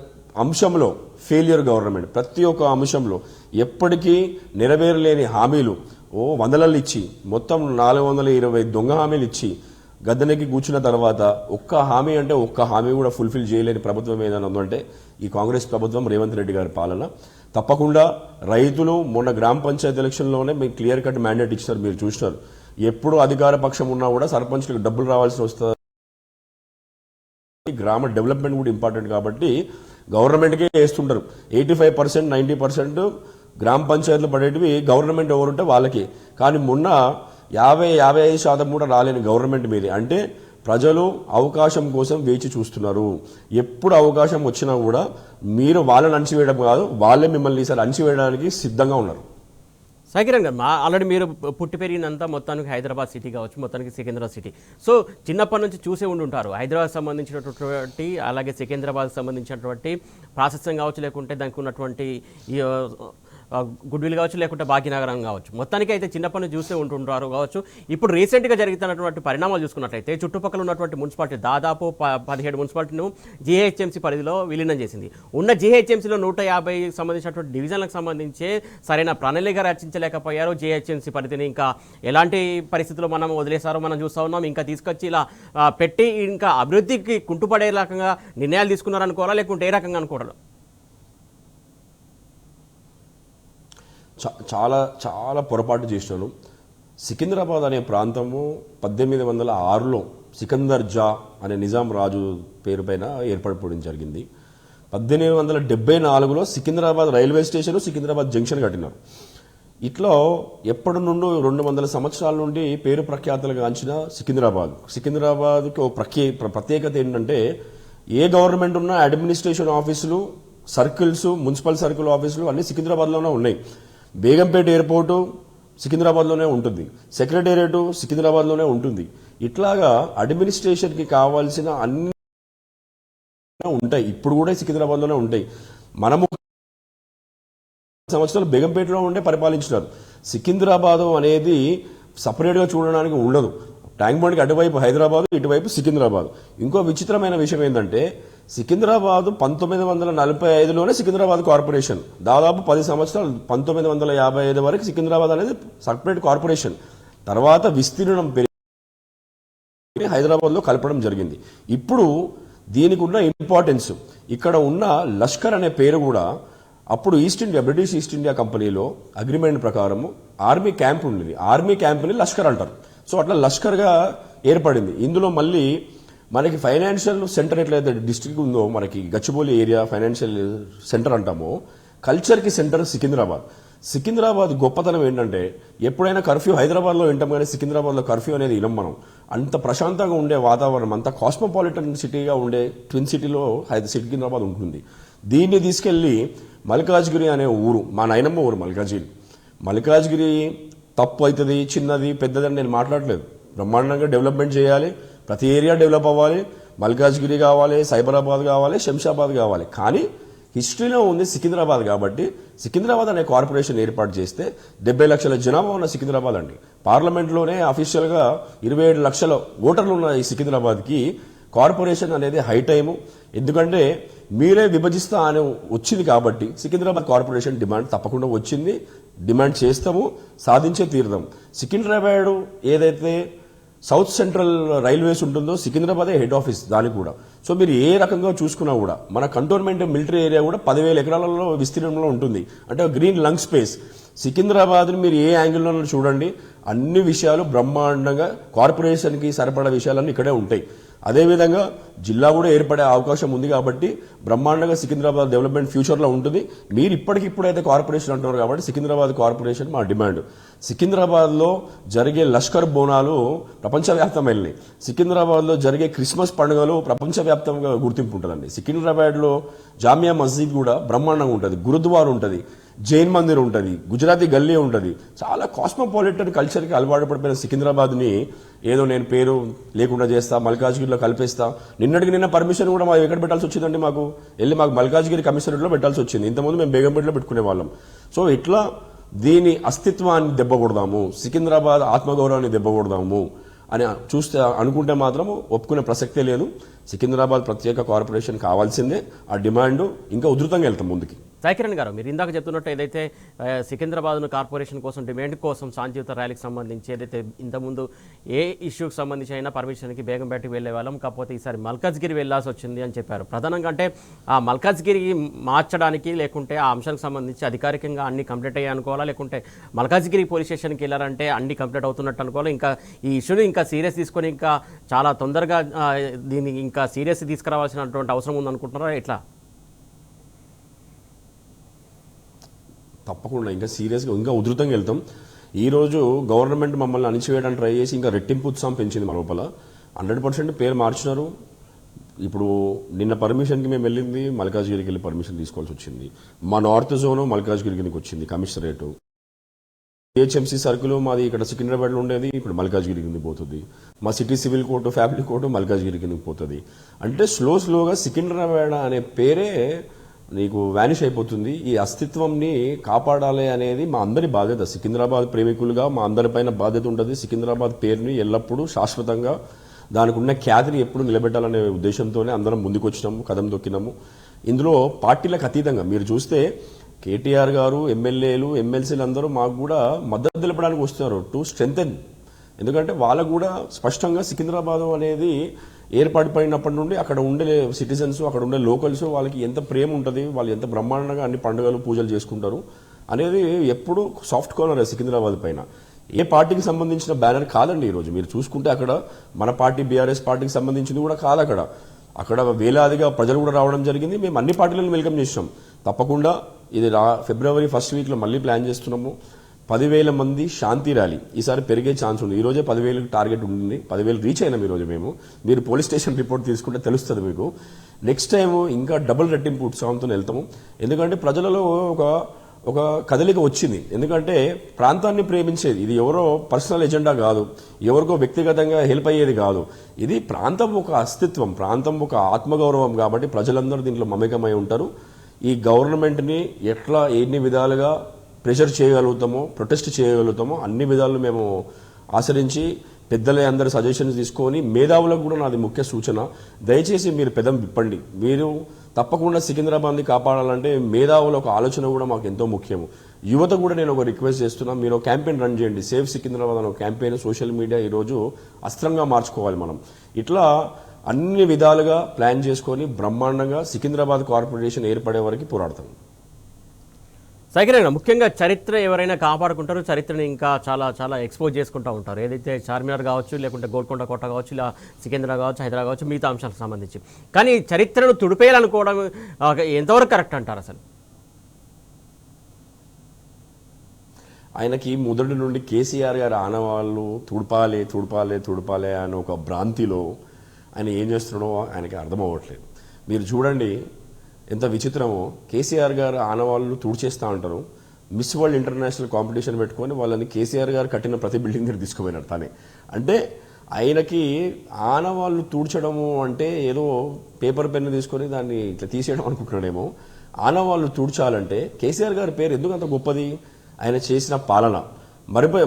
అంశంలో ఫెయిలియర్ గవర్నమెంట్. ప్రతి ఒక్క అంశంలో ఎప్పటికీ నెరవేరలేని హామీలు వందలలు ఇచ్చి, మొత్తం 420 దొంగ హామీలు ఇచ్చి గద్దెనెక్కి కూర్చున్న తర్వాత ఒక్క హామీ అంటే ఒక్క హామీ కూడా ఫుల్ఫిల్ చేయలేని ప్రభుత్వం ఏదైనా ఉందంటే ఈ కాంగ్రెస్ ప్రభుత్వం, రేవంత్ రెడ్డి గారి పాలన. తప్పకుండా రైతులు మొన్న గ్రామ పంచాయతీ ఎలక్షన్లోనే మీకు క్లియర్ కట్ మ్యాండేట్ ఇచ్చినారు, మీరు చూసినారు. ఎప్పుడు అధికార పక్షం ఉన్నా కూడా సర్పంచ్లకు డబ్బులు రావాల్సి వస్తుంది. గ్రామ డెవలప్మెంట్ కూడా ఇంపార్టెంట్ కాబట్టి గవర్నమెంట్కే వేస్తుంటారు. 85%, 90% గ్రామ పంచాయతీలు పడేటివి గవర్నమెంట్ ఎవరుంటే వాళ్ళకి. కానీ మొన్న 50-55% కూడా రాలేని గవర్నమెంట్ మీదే. అంటే ప్రజలు అవకాశం కోసం వేచి చూస్తున్నారు. ఎప్పుడు అవకాశం వచ్చినా కూడా మీరు వాళ్ళని అణచివేయడం కాదు, వాళ్ళే మిమ్మల్ని ఈసారి అణచివేయడానికి సిద్ధంగా ఉన్నారు. సాయికిరణ్ గారు, ఆల్రెడీ మీరు పుట్టి పెరిగినంత మొత్తానికి హైదరాబాద్ సిటీ కావచ్చు, మొత్తానికి సికింద్రాబాద్ సిటీ. సో చిన్నప్పటి నుంచి చూసే ఉండి ఉంటారు హైదరాబాద్ సంబంధించినటువంటి, అలాగే సికింద్రాబాద్ సంబంధించినటువంటి ప్రాసెసింగ్ కావచ్చు, లేకుంటే దానికి ఉన్నటువంటి ఈ గుడ్విల్ కావచ్చు, లేకుంటే భాగ్యనగరం కావచ్చు, మొత్తానికి అయితే చిన్నప్పటి నుంచి చూసే ఉంటుంటారు కావచ్చు. ఇప్పుడు రీసెంట్గా జరుగుతున్నటువంటి పరిణామాలు చూసుకున్నట్లయితే చుట్టుపక్కల ఉన్నటువంటి మున్సిపాలిటీ దాదాపు 17 మున్సిపాలిటీను జీహెచ్ఎంసీ పరిధిలో విలీనం చేసింది. ఉన్న జీహెచ్ఎంసీలో 150 సంబంధించినటువంటి డివిజన్లకు సంబంధించి సరైన ప్రణాళిక రచించలేకపోయారు. జీహెచ్ఎంసీ పరిధిని ఇంకా ఎలాంటి పరిస్థితుల్లో మనం వదిలేసారో మనం చూస్తూ ఉన్నాం. ఇంకా తీసుకొచ్చి ఇలా పెట్టి ఇంకా అభివృద్ధికి కుంటుపడే రకంగా నిర్ణయాలు తీసుకున్నారనుకోవాలా, లేకుంటే ఏ రకంగా అనుకోవాలి? చాలా చాలా పొరపాటు చేసినాను. సికింద్రాబాద్ అనే ప్రాంతము 1806లో సికందర్ జా అనే నిజాం రాజు పేరు పైన ఏర్పడిపోవడం జరిగింది. 1874లో Secunderabad railway station, Secunderabad junction కట్టినారు. ఇట్లా ఎప్పటి నుండి 200 సంవత్సరాల నుండి పేరు ప్రఖ్యాతలు గాంచిన సికింద్రాబాద్కి ఒక ప్రత్యేకత ఏంటంటే, ఏ గవర్నమెంట్ ఉన్నా అడ్మినిస్ట్రేషన్ ఆఫీసులు, సర్కిల్స్, మున్సిపల్ సర్కిల్ ఆఫీసులు అన్ని సికింద్రాబాద్లోనే ఉన్నాయి. బేగంపేట ఎయిర్పోర్టు సికింద్రాబాద్లోనే ఉంటుంది, సెక్రటేరియట్ సికింద్రాబాద్లోనే ఉంటుంది. ఇట్లాగా అడ్మినిస్ట్రేషన్కి కావాల్సిన అన్ని ఉంటాయి, ఇప్పుడు కూడా సికింద్రాబాద్లోనే ఉంటాయి. మనము సంవత్సరాలు బేగంపేటలో ఉండే పరిపాలించినారు. సికింద్రాబాద్ అనేది సపరేట్గా చూడడానికి ఉండదు. ట్యాంక్ బండ్కి అటువైపు హైదరాబాద్, ఇటువైపు సికింద్రాబాద్. ఇంకో విచిత్రమైన విషయం ఏంటంటే, సికింద్రాబాద్ 1945లోనే సికింద్రాబాద్ కార్పొరేషన్, దాదాపు 10 సంవత్సరాలు 1955 వరకు సికింద్రాబాద్ అనేది సపరేట్ కార్పొరేషన్. తర్వాత విస్తీర్ణం పెరిగి హైదరాబాద్లో కలపడం జరిగింది. ఇప్పుడు దీనికి ఉన్న ఇంపార్టెన్స్, ఇక్కడ ఉన్న లష్కర్ అనే పేరు కూడా అప్పుడు బ్రిటిష్ ఈస్ట్ ఇండియా కంపెనీలో అగ్రిమెంట్ ప్రకారము ఆర్మీ క్యాంప్ ఉండేది. ఆర్మీ క్యాంప్ని లష్కర్ అంటారు. సో అట్లా లష్కర్గా ఏర్పడింది. ఇందులో మళ్ళీ మనకి ఫైనాన్షియల్ సెంటర్ ఎట్లయితే డిస్ట్రిక్ట్ ఉందో, మనకి గచ్చిబౌలి ఏరియా ఫైనాన్షియల్ సెంటర్ అంటామో, కల్చర్కి సెంటర్ సికింద్రాబాద్ గొప్పతనం ఏంటంటే, ఎప్పుడైనా కర్ఫ్యూ హైదరాబాద్లో వింటాం కానీ సికింద్రాబాద్లో కర్ఫ్యూ అనేది వినం మనం. అంత ప్రశాంతంగా ఉండే వాతావరణం, అంత కాస్మోపాలిటన్ సిటీగా ఉండే ట్విన్ సిటీలో సికింద్రాబాద్ ఉంటుంది. దీన్ని తీసుకెళ్లి మల్కాజ్గిరి అనే ఊరు, మా నాయనమ్మ ఊరు మల్కాజ్గిరి తప్పు అవుతుంది, చిన్నది పెద్దదని నేను మాట్లాడలేదు. బ్రహ్మాండంగా డెవలప్మెంట్ చేయాలి, ప్రతి ఏరియా డెవలప్ అవ్వాలి. మల్కాజ్గిరి కావాలి, సైబరాబాద్ కావాలి, శంషాబాద్ కావాలి. కానీ హిస్టరీలో ఉంది సికింద్రాబాద్ కాబట్టి సికింద్రాబాద్ అనే కార్పొరేషన్ ఏర్పాటు చేస్తే 70 లక్షల జనాభా ఉన్న సికింద్రాబాద్ అండి. పార్లమెంట్లోనే అఫీషియల్గా 27 లక్షల ఓటర్లు ఉన్న ఈ సికింద్రాబాద్కి కార్పొరేషన్ అనేది హై టైము. ఎందుకంటే మీరే విభజిస్తా అని వచ్చింది కాబట్టి సికింద్రాబాద్ కార్పొరేషన్ డిమాండ్ తప్పకుండా వచ్చింది. డిమాండ్ చేస్తాము, సాధించే తీరుదాం. సికింద్రాబాద్ ఏదైతే సౌత్ సెంట్రల్ రైల్వేస్ ఉంటుందో సికింద్రాబాదే హెడ్ ఆఫీస్ దానికి కూడా. సో మీరు ఏ రకంగా చూసుకున్నా కూడా మన కంటోన్మెంట్ మిలిటరీ ఏరియా కూడా 10,000 ఎకరాలలో విస్తీర్ణంలో ఉంటుంది. అంటే గ్రీన్ లంగ్ స్పేస్. సికింద్రాబాద్ని మీరు ఏ యాంగిల్లో చూడండి, అన్ని విషయాలు బ్రహ్మాండంగా కార్పొరేషన్కి సరిపడా విషయాలన్నీ ఇక్కడే ఉంటాయి. అదేవిధంగా జిల్లా కూడా ఏర్పడే అవకాశం ఉంది కాబట్టి బ్రహ్మాండంగా సికింద్రాబాద్ డెవలప్మెంట్ ఫ్యూచర్లో ఉంటుంది. మీరు ఇప్పటికిప్పుడైతే కార్పొరేషన్ అంటున్నారు కాబట్టి సికింద్రాబాద్ కార్పొరేషన్ మా డిమాండ్. సికింద్రాబాద్లో జరిగే లష్కర్ బోనాలు ప్రపంచవ్యాప్తమైనవి. సికింద్రాబాద్లో జరిగే క్రిస్మస్ పండుగలు ప్రపంచవ్యాప్తంగా గుర్తింపు ఉంటుందండి. సికింద్రాబాద్లో జామియా మస్జిద్ కూడా బ్రహ్మాండంగా ఉంటుంది, గురుద్వార్ ఉంటుంది, జైన్ మందిర్ ఉంటుంది, గుజరాతీ గల్లీ ఉంటుంది. చాలా కాస్మోపాలిటన్ కల్చర్కి అలవాటు పడిపోయిన సికింద్రాబాద్ని ఏదో నేను పేరు లేకుండా చేస్తా, మల్కాజ్గిరిలో కలిపేస్తా. నిన్న పర్మిషన్ కూడా మాకు ఎక్కడ పెట్టాల్సి వచ్చిందండి, మాకు మల్కాజ్గిరి కమిషనరేట్లో పెట్టాల్సి వచ్చింది. ఇంతకుముందు మేము బేగంపేటలో పెట్టుకునే వాళ్ళం. సో ఇట్లా దీని అస్తిత్వాన్ని దెబ్బకొడదాము, సికింద్రాబాద్ ఆత్మగౌరవాన్ని దెబ్బకొడదాము అని అనుకుంటే మాత్రం ఒప్పుకునే ప్రసక్తే లేదు. సికింద్రాబాద్ ప్రత్యేక కార్పొరేషన్ కావాల్సిందే. ఆ డిమాండ్ ఇంకా ఉధృతంగా వెళ్తాం ముందుకి. సాయికిరణ్ గారు, మీరు ఇందాక చెప్తున్నట్టు ఏదైతే సికింద్రాబాద్ను కార్పొరేషన్ కోసం డిమాండ్ కోసం శాంతియుత ర్యాలీకి సంబంధించి ఏదైతే ఇంతకుముందు ఏ ఇష్యూకి సంబంధించి అయినా పర్మిషన్కి బేగంపేటకి వెళ్ళే వాళ్ళం, కాకపోతే ఈసారి మల్కాజ్గిరి వెళ్లాల్సి వచ్చింది అని చెప్పారు. ప్రధానంగా అంటే ఆ మల్కాజ్గిరి మార్చడానికి, లేకుంటే ఆ అంశానికి సంబంధించి అధికారికంగా అన్ని కంప్లీట్ అయ్యాయి అనుకోవాలా, లేకుంటే మల్కాజ్గిరి పోలీస్ స్టేషన్కి వెళ్ళారంటే అన్ని కంప్లీట్ అవుతున్నట్టు అనుకోవాలి. ఇంకా ఈ ఇష్యూని ఇంకా సీరియస్ తీసుకొని ఇంకా చాలా తొందరగా దీన్ని ఇంకా సీరియస్ తీసుకురావాల్సినటువంటి అవసరం ఉందనుకుంటున్నారా ఎట్లా? తప్పకుండా ఇంకా సీరియస్గా ఇంకా ఉధృతంగా వెళ్తాం. ఈరోజు గవర్నమెంట్ మమ్మల్ని అణిచివేయడానికి ట్రై చేసి ఇంకా రెట్టింపు ఉత్సాహం పెంచింది మన లోపల. 100% పేరు మార్చినారు. ఇప్పుడు నిన్న పర్మిషన్కి మేము వెళ్ళింది మల్కాజ్గిరికి వెళ్ళి పర్మిషన్ తీసుకోవాల్సి వచ్చింది. మా నార్త్ జోన్ మల్కాజ్గిరికి వచ్చింది కమిషనరేటు. జిహెచ్ఎంసీ సర్కిల్ మాది ఇక్కడ సికింద్రాబాద్లో ఉండేది, ఇప్పుడు మల్కాజ్గిరి కింద పోతుంది. మా city civil court family court Malkajgiri కింద పోతుంది. అంటే స్లోగా సికింద్రాబాద్ అనే పేరే నీకు వ్యానిష్ అయిపోతుంది. ఈ అస్తిత్వంని కాపాడాలి అనేది మా అందరి బాధ్యత. సికింద్రాబాద్ ప్రేమికులుగా మా అందరిపైన బాధ్యత ఉంటుంది. సికింద్రాబాద్ పేరుని ఎల్లప్పుడూ శాశ్వతంగా దానికి ఉన్న ఖ్యాతిని ఎప్పుడు నిలబెట్టాలనే ఉద్దేశంతోనే అందరం ముందుకు వచ్చినాము, కదం తొక్కినాము. ఇందులో పార్టీలకు అతీతంగా మీరు చూస్తే కేటీఆర్ గారు, ఎమ్మెల్యేలు, ఎమ్మెల్సీలు అందరూ మాకు కూడా మద్దతు తెలపడానికి వస్తున్నారు టు స్ట్రెంథెన్. ఎందుకంటే వాళ్ళకు కూడా స్పష్టంగా సికింద్రాబాద్ అనేది ఏర్పాటుపడినప్పటి నుండి అక్కడ ఉండే సిటిజన్స్, అక్కడ ఉండే లోకల్స్ వాళ్ళకి ఎంత ప్రేమ ఉంటుంది, వాళ్ళు ఎంత బ్రహ్మాండంగా అన్ని పండుగలు పూజలు చేసుకుంటారు అనేది ఎప్పుడు సాఫ్ట్ కార్నర్ సికింద్రాబాద్ పైన. ఏ పార్టీకి సంబంధించిన బ్యానర్ కాదండి. ఈరోజు మీరు చూసుకుంటే అక్కడ మన పార్టీ బీఆర్ఎస్ పార్టీకి సంబంధించింది కూడా కాదు. అక్కడ వేలాదిగా ప్రజలు కూడా రావడం జరిగింది. మేము అన్ని పార్టీలను వెల్కమ్ చేసినాం. తప్పకుండా ఇది ఫిబ్రవరి ఫస్ట్ వీక్లో మళ్ళీ ప్లాన్ చేస్తున్నాము. 10,000 మంది శాంతి ర్యాలీ ఈసారి పెరిగే ఛాన్స్ ఉంది. ఈరోజే 10,000 టార్గెట్ ఉంది. 10,000 రీచ్ అయినాం ఈరోజు మేము. మీరు పోలీస్ స్టేషన్ రిపోర్ట్ తీసుకుంటే తెలుస్తుంది మీకు. నెక్స్ట్ టైం ఇంకా డబుల్ రెట్టింపు ఉత్సాహంతో వెళ్తాము. ఎందుకంటే ప్రజలలో ఒక కదలిక వచ్చింది. ఎందుకంటే ప్రాంతాన్ని ప్రేమించేది ఇది ఎవరో పర్సనల్ ఎజెండా కాదు, ఎవరికో వ్యక్తిగతంగా హెల్ప్ అయ్యేది కాదు. ఇది ప్రాంతం ఒక అస్తిత్వం, ప్రాంతం ఒక ఆత్మగౌరవం. కాబట్టి ప్రజలందరూ దీంట్లో మమేకమై ఉంటారు. ఈ గవర్నమెంట్ని ఎన్ని విధాలుగా ప్రెషర్ చేయగలుగుతామో, ప్రొటెస్ట్ చేయగలుగుతామో అన్ని విధాలు మేము ఆచరించి పెద్దలే అందరి సజెషన్స్ తీసుకొని మేధావులకు కూడా నాది ముఖ్య సూచన, దయచేసి మీరు పెదం విప్పండి. మీరు తప్పకుండా సికింద్రాబాద్ని కాపాడాలంటే మేధావుల ఒక ఆలోచన కూడా మాకు ఎంతో ముఖ్యము. యువత కూడా నేను ఒక రిక్వెస్ట్ చేస్తున్నా, మీరు క్యాంపెయిన్ రన్ చేయండి. సేఫ్ సికింద్రాబాద్ అనే క్యాంపెయిన్ సోషల్ మీడియా ఈరోజు అస్త్రంగా మార్చుకోవాలి మనం. ఇట్లా అన్ని విధాలుగా ప్లాన్ చేసుకొని బ్రహ్మాండంగా సికింద్రాబాద్ కార్పొరేషన్ ఏర్పడే వరకు పోరాడతాం. సైకిల్ ముఖ్యంగా చరిత్ర ఎవరైనా కాపాడుకుంటారు, చరిత్రని ఇంకా చాలా చాలా ఎక్స్పోజ్ చేసుకుంటూ ఉంటారు. ఏదైతే చార్మినార్ కావచ్చు, లేకుంటే గోల్కొండ కోట కావచ్చు, ఇలా సికింద్రా కావచ్చు, హైదరాబాద్ కావచ్చు, మిగతా అంశాలకు సంబంధించి. కానీ చరిత్రను తుడిపేయాలనుకోవడం ఎంతవరకు కరెక్ట్ అంటారు అసలు? ఆయనకి మొదటి నుండి కేసీఆర్ గారి ఆనవాళ్ళు తుడపాలి అనే ఒక భ్రాంతిలో ఆయన ఏం చేస్తున్నాడో ఆయనకి అర్థం అవ్వట్లేదు. మీరు చూడండి ఎంత విచిత్రమో. కేసీఆర్ గారు ఆనవాళ్ళు తుడిచేస్తా ఉంటారు. మిస్ వరల్డ్ ఇంటర్నేషనల్ కాంపిటీషన్ పెట్టుకొని వాళ్ళని కేసీఆర్ గారు కట్టిన ప్రతి బిల్డింగ్ దగ్గర తీసుకుపోయినారు తానే. అంటే ఆయనకి ఆనవాళ్ళు తుడ్చడము అంటే ఏదో పేపర్ పెన్ను తీసుకొని దాన్ని ఇట్లా తీసేయడం అనుకుంటున్నాడేమో. ఆనవాళ్ళు తుడ్చాలంటే కేసీఆర్ గారి పేరు ఎందుకు అంత గొప్పది? ఆయన చేసిన పాలన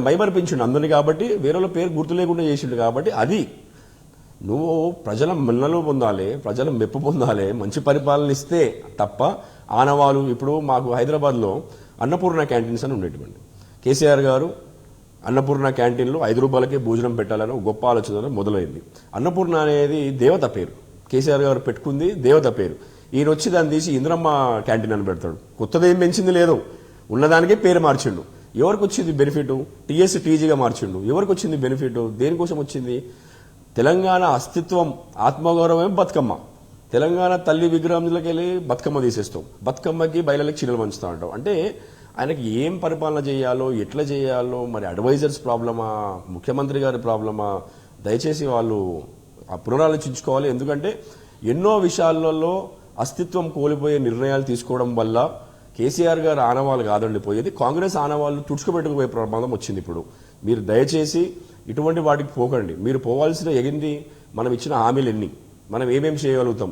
మైమరిపించిండు అందరినీ. కాబట్టి వేరే పేరు గుర్తు లేకుండా చేసిండు. కాబట్టి అది నువ్వు ప్రజల మన్నలు పొందాలి, ప్రజల మెప్పు పొందాలి, మంచి పరిపాలన ఇస్తే తప్ప ఆనవాళ్ళు. ఇప్పుడు మాకు హైదరాబాద్లో అన్నపూర్ణ క్యాంటీన్స్ అని ఉండేటువంటి కేసీఆర్ గారు అన్నపూర్ణ క్యాంటీన్లో 5 రూపాయలకే భోజనం పెట్టాలని ఒక గొప్ప ఆలోచన మొదలైంది. అన్నపూర్ణ అనేది దేవత పేరు, కేసీఆర్ గారు పెట్టుకుంది దేవత పేరు. ఈయన వచ్చి దాన్ని తీసి ఇంద్రమ్మ క్యాంటీన్ అని పెడతాడు. కొత్తదేం పెంచింది లేదు, ఉన్నదానికే పేరు మార్చిండు. ఎవరికి వచ్చింది బెనిఫిట్? టీఎస్ టీజీగా మార్చిండు. ఎవరికి వచ్చింది బెనిఫిట్? దేనికోసం వచ్చింది? తెలంగాణ అస్తిత్వం, ఆత్మగౌరవం బతుకమ్మ. తెలంగాణ తల్లి విగ్రహంలోకి వెళ్ళి బతుకమ్మ తీసేస్తాం, బతుకమ్మకి బయలకి చీరలు పంచుతా ఉంటాం. అంటే ఆయనకి ఏం పరిపాలన చేయాలో, ఎట్లా చేయాలో, మరి అడ్వైజర్స్ ప్రాబ్లమా, ముఖ్యమంత్రి గారి ప్రాబ్లమా? దయచేసి వాళ్ళు పునరాలోచించుకోవాలి. ఎందుకంటే ఎన్నో విషయాలలో అస్తిత్వం కోల్పోయే నిర్ణయాలు తీసుకోవడం వల్ల కేసీఆర్ గారు ఆనవాళ్ళు కాదండి పోయేది, కాంగ్రెస్ ఆనవాళ్ళు తుడుచుకుపెట్టుకుపోయే ప్రమాదం వచ్చింది. ఇప్పుడు మీరు దయచేసి ఇటువంటి వాటికి పోకండి. మీరు పోవాల్సిన ఎగింది మనం ఇచ్చిన హామీలు ఎన్ని, మనం ఏమేం చేయగలుగుతాం,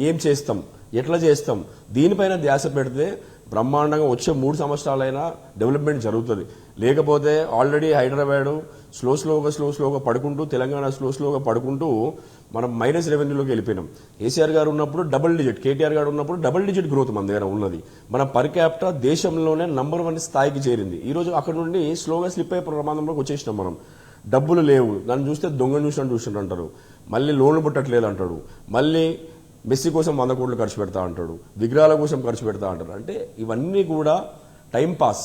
ఏం చేస్తాం, ఎట్లా చేస్తాం, దీనిపైన ధ్యాస పెడితే బ్రహ్మాండంగా వచ్చే 3 సంవత్సరాలైనా డెవలప్మెంట్ జరుగుతుంది. లేకపోతే ఆల్రెడీ హైదరాబాద్ స్లోగా పడుకుంటూ, తెలంగాణ స్లోగా పడుకుంటూ మనం మైనస్ రెవెన్యూలోకి వెళ్ళిపోయినాం. కేసీఆర్ గారు ఉన్నప్పుడు డబుల్ డిజిట్, కేటీఆర్ గారు ఉన్నప్పుడు డబుల్ డిజిట్ గ్రోత్ మన దగ్గర ఉన్నది. మన పర్ క్యాపిటా దేశంలోనే నంబర్ 1 స్థాయికి చేరింది. ఈరోజు అక్కడ నుండి స్లోగా స్లిప్ అయ్యే ప్రమాదంలోకి వచ్చేసినాం మనం. డబ్బులు లేవు, నన్ను చూస్తే దొంగను చూసినట్టు అంటారు, మళ్ళీ లోన్లు పుట్టట్లేదు అంటాడు, మళ్ళీ మెస్సీ కోసం 100 కోట్లు ఖర్చు పెడతా అంటాడు, విగ్రహాల కోసం ఖర్చు పెడతా అంటారు. అంటే ఇవన్నీ కూడా టైం పాస్.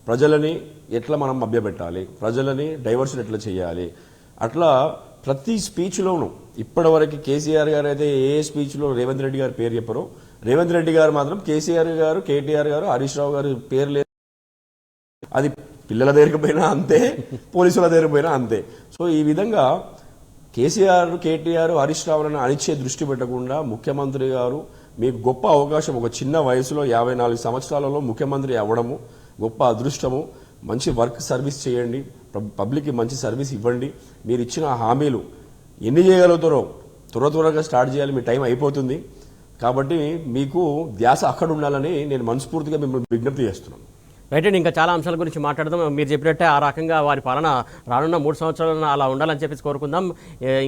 ప్రజలని ఎట్లా మనం మభ్యపెట్టాలి, ప్రజలని డైవర్షన్ ఎట్లా చేయాలి, అట్లా ప్రతి స్పీచ్లోనూ ఇప్పటివరకు కేసీఆర్ గారు అయితే ఏ స్పీచ్లో రేవంత్ రెడ్డి గారి పేరు చెప్పారో, రేవంత్ రెడ్డి గారు మాత్రం కేసీఆర్ గారు, కేటీఆర్ గారు, హరీష్ రావు గారి పేరు అది పిల్లల దగ్గరికి పోయినా అంతే, పోలీసుల దగ్గరికి పోయినా అంతే. సో ఈ విధంగా కేసీఆర్, కేటీఆర్, హరీష్ రావులను అణిచే దృష్టి పెట్టకుండా ముఖ్యమంత్రి గారు మీకు గొప్ప అవకాశం, ఒక చిన్న వయసులో 54 సంవత్సరాలలో ముఖ్యమంత్రి అవ్వడము గొప్ప అదృష్టము. మంచి వర్క్ సర్వీస్ చేయండి, పబ్లిక్కి మంచి సర్వీస్ ఇవ్వండి. మీరు ఇచ్చిన హామీలు ఎన్ని చేయగలుగుతారో త్వరగా స్టార్ట్ చేయాలి, మీ టైం అయిపోతుంది. కాబట్టి మీకు ధ్యాస అక్కడ ఉండాలని నేను మనస్ఫూర్తిగా మిమ్మల్ని విజ్ఞప్తి చేస్తున్నాను. రైట్ అండి, ఇంకా చాలా అంశాల గురించి మాట్లాడదాం. మీరు చెప్పినట్టే ఆ రకంగా వారి పాలన రానున్న 3 సంవత్సరాలను అలా ఉండాలని చెప్పేసి కోరుకుందాం.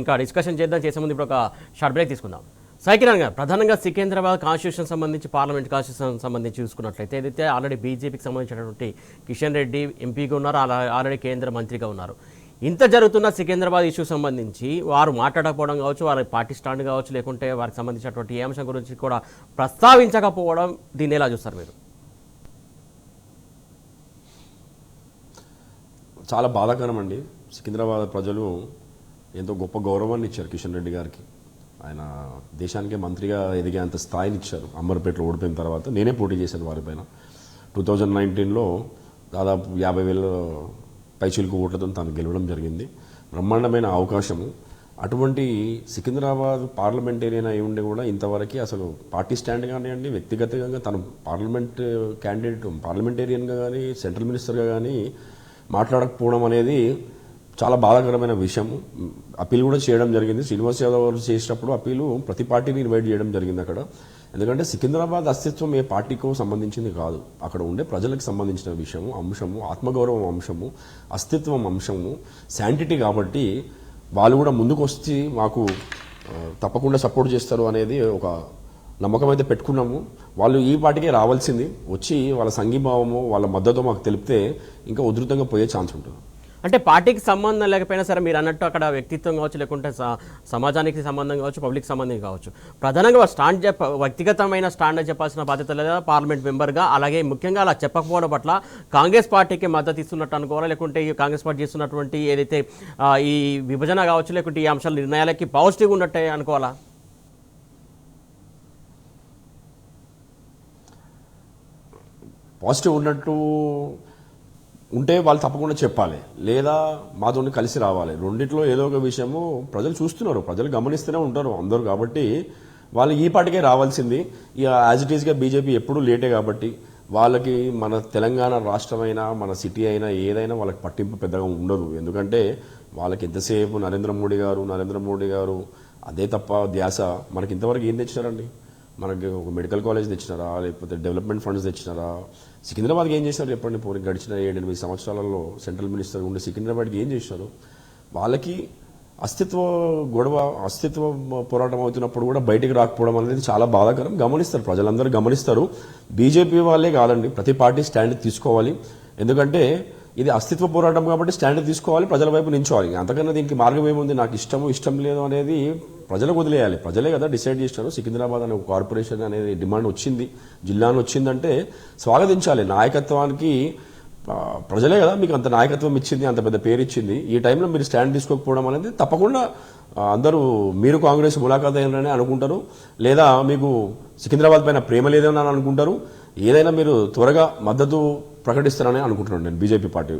ఇంకా డిస్కషన్ చేసే ముందు ఇప్పుడు ఒక షార్ట్ బ్రేక్ తీసుకుందాం. సాయికిరణ్ గారు, ప్రధానంగా సికింద్రాబాద్ కాన్స్టిట్యూషన్ సంబంధించి, పార్లమెంట్ కాన్స్టిట్యూషన్ సంబంధించి చూసుకున్నట్లయితే ఏదైతే ఆల్రెడీ బీజేపీకి సంబంధించినటువంటి కిషన్ రెడ్డి ఎంపీగా ఉన్నారు, ఆల్రెడీ కేంద్ర మంత్రిగా ఉన్నారు. ఇంత జరుగుతున్న సికింద్రాబాద్ ఇష్యూ సంబంధించి వారు మాట్లాడకపోవడం కావచ్చు, వారి పార్టీ స్టాండ్ కావచ్చు, లేకుంటే వారికి సంబంధించినటువంటి ఏ అంశం గురించి కూడా ప్రస్తావించకపోవడం, దీన్ని ఎలా చూస్తారు మీరు? చాలా బాధాకరం అండి. సికింద్రాబాద్ ప్రజలు ఎంతో గొప్ప గౌరవాన్ని ఇచ్చారు కిషన్ రెడ్డి గారికి. ఆయన దేశానికే మంత్రిగా ఎదిగేంత స్థాయిని ఇచ్చారు. అమర్పేటలో ఓడిపోయిన తర్వాత నేనే పోటీ చేశాను వారిపైన. 2019లో దాదాపు 50,000 పైచిలుకు ఓట్లతో తాను గెలవడం జరిగింది. బ్రహ్మాండమైన అవకాశము. అటువంటి సికింద్రాబాద్ పార్లమెంటేరియన్ అయి ఉండి కూడా ఇంతవరకు అసలు పార్టీ స్టాండ్ కానివ్వండి, వ్యక్తిగతంగా తను పార్లమెంటేరియన్గా కానీ, సెంట్రల్ మినిస్టర్గా కానీ మాట్లాడకపోవడం అనేది చాలా బాధాకరమైన విషయం. అప్పీల్ కూడా చేయడం జరిగింది. శ్రీనివాస్ యాదవ్ గారు చేసినప్పుడు అప్పీలు ప్రతి పార్టీని ఇన్వైట్ చేయడం జరిగింది అక్కడ. ఎందుకంటే సికింద్రాబాద్ అస్తిత్వం ఏ పార్టీకో సంబంధించింది కాదు, అక్కడ ఉండే ప్రజలకు సంబంధించిన విషయము, అంశము, ఆత్మగౌరవం అంశము, అస్తిత్వం అంశము, శాంటిటీ. కాబట్టి వాళ్ళు కూడా ముందుకు వచ్చి మాకు తప్పకుండా సపోర్ట్ చేస్తారు అనేది ఒక నమ్మకం అయితే పెట్టుకున్నాము. వాళ్ళు ఈ పార్టీకే రావాల్సింది, వచ్చి వాళ్ళ సంఘీభావము, వాళ్ళ మద్దతు మాకు తెలిపితే ఇంకా ఉధృతంగా పోయే ఛాన్స్ ఉంటుంది. అంటే పార్టీకి సంబంధం లేకపోయినా సరే మీరు అన్నట్టు అక్కడ వ్యక్తిత్వం కావచ్చు, లేకుంటే సమాజానికి సంబంధం కావచ్చు, పబ్లిక్ సంబంధం కావచ్చు, ప్రధానంగా వ్యక్తిగతమైన స్టాండ్ చెప్పాల్సిన బాధ్యత లేదా పార్లమెంట్ మెంబర్గా? అలాగే ముఖ్యంగా అలా చెప్పకపోవడం పట్ల కాంగ్రెస్ పార్టీకి మద్దతు ఇస్తున్నట్టు అనుకోవాలా, లేకుంటే ఈ కాంగ్రెస్ పార్టీ చేస్తున్నటువంటి ఏదైతే ఈ విభజన కావచ్చు, లేకుంటే ఈ అంశాల నిర్ణయాలకి పాజిటివ్ ఉన్నట్టే అనుకోవాలా? పాజిటివ్ ఉన్నట్టు ఉంటే వాళ్ళు తప్పకుండా చెప్పాలి, లేదా మాతో కలిసి రావాలి. రెండిట్లో ఏదో ఒక విషయము ప్రజలు చూస్తున్నారు, ప్రజలు గమనిస్తూనే ఉంటారు అందరూ. కాబట్టి వాళ్ళు ఈ పార్టీకే రావాల్సింది. ఇక యాజ్ ఇట్ ఈస్గా బీజేపీ ఎప్పుడూ లేటే కాబట్టి వాళ్ళకి మన తెలంగాణ రాష్ట్రమైనా, మన సిటీ అయినా, ఏదైనా వాళ్ళకి పట్టింపు పెద్దగా ఉండదు. ఎందుకంటే వాళ్ళకి ఎంతసేపు నరేంద్ర మోడీ గారు అదే తప్ప ధ్యాస. మనకి ఇంతవరకు ఏం తెచ్చినారండి? మనకి ఒక మెడికల్ కాలేజ్ తెచ్చినారా, లేకపోతే డెవలప్మెంట్ ఫండ్స్ తెచ్చినారా? సికింద్రాబాద్కి ఏం చేశారు చెప్పండి? గడిచిన 7-8 సంవత్సరాలలో సెంట్రల్ మినిస్టర్ ఉండే సికింద్రాబాద్కి ఏం చేశారు? వాళ్ళకి అస్తిత్వ పోరాటం అవుతున్నప్పుడు కూడా బయటికి రాకపోవడం అనేది చాలా బాధాకరం. గమనిస్తారు, ప్రజలందరూ గమనిస్తారు. బీజేపీ వాళ్ళే కాదండి, ప్రతి పార్టీ స్టాండ్ తీసుకోవాలి. ఎందుకంటే ఇది అస్తిత్వ పోరాటం కాబట్టి స్టాండ్ తీసుకోవాలి, ప్రజల వైపు నించోవాలి. అంతకన్నా దీనికి మార్గం ఏముంది? నాకు ఇష్టం లేదు అనేది ప్రజలకు వదిలేయాలి. ప్రజలే కదా డిసైడ్ చేస్తారు. సికింద్రాబాద్ అనే ఒక కార్పొరేషన్ అనేది డిమాండ్ వచ్చింది, జిల్లాను వచ్చిందంటే స్వాగతించాలి. నాయకత్వానికి ప్రజలే కదా మీకు అంత నాయకత్వం ఇచ్చింది, అంత పెద్ద పేరు ఇచ్చింది. ఈ టైంలో మీరు స్టాండ్ తీసుకోకపోవడం అనేది తప్పకుండా అందరూ మీరు కాంగ్రెస్ ములాఖాత్ అయినారని అనుకుంటారు, లేదా మీకు సికింద్రాబాద్ పైన ప్రేమ లేదని అనుకుంటారు. ఏదైనా మీరు త్వరగా మద్దతు ప్రకటిస్తారని అనుకుంటున్నాను నేను. బీజేపీ పార్టీ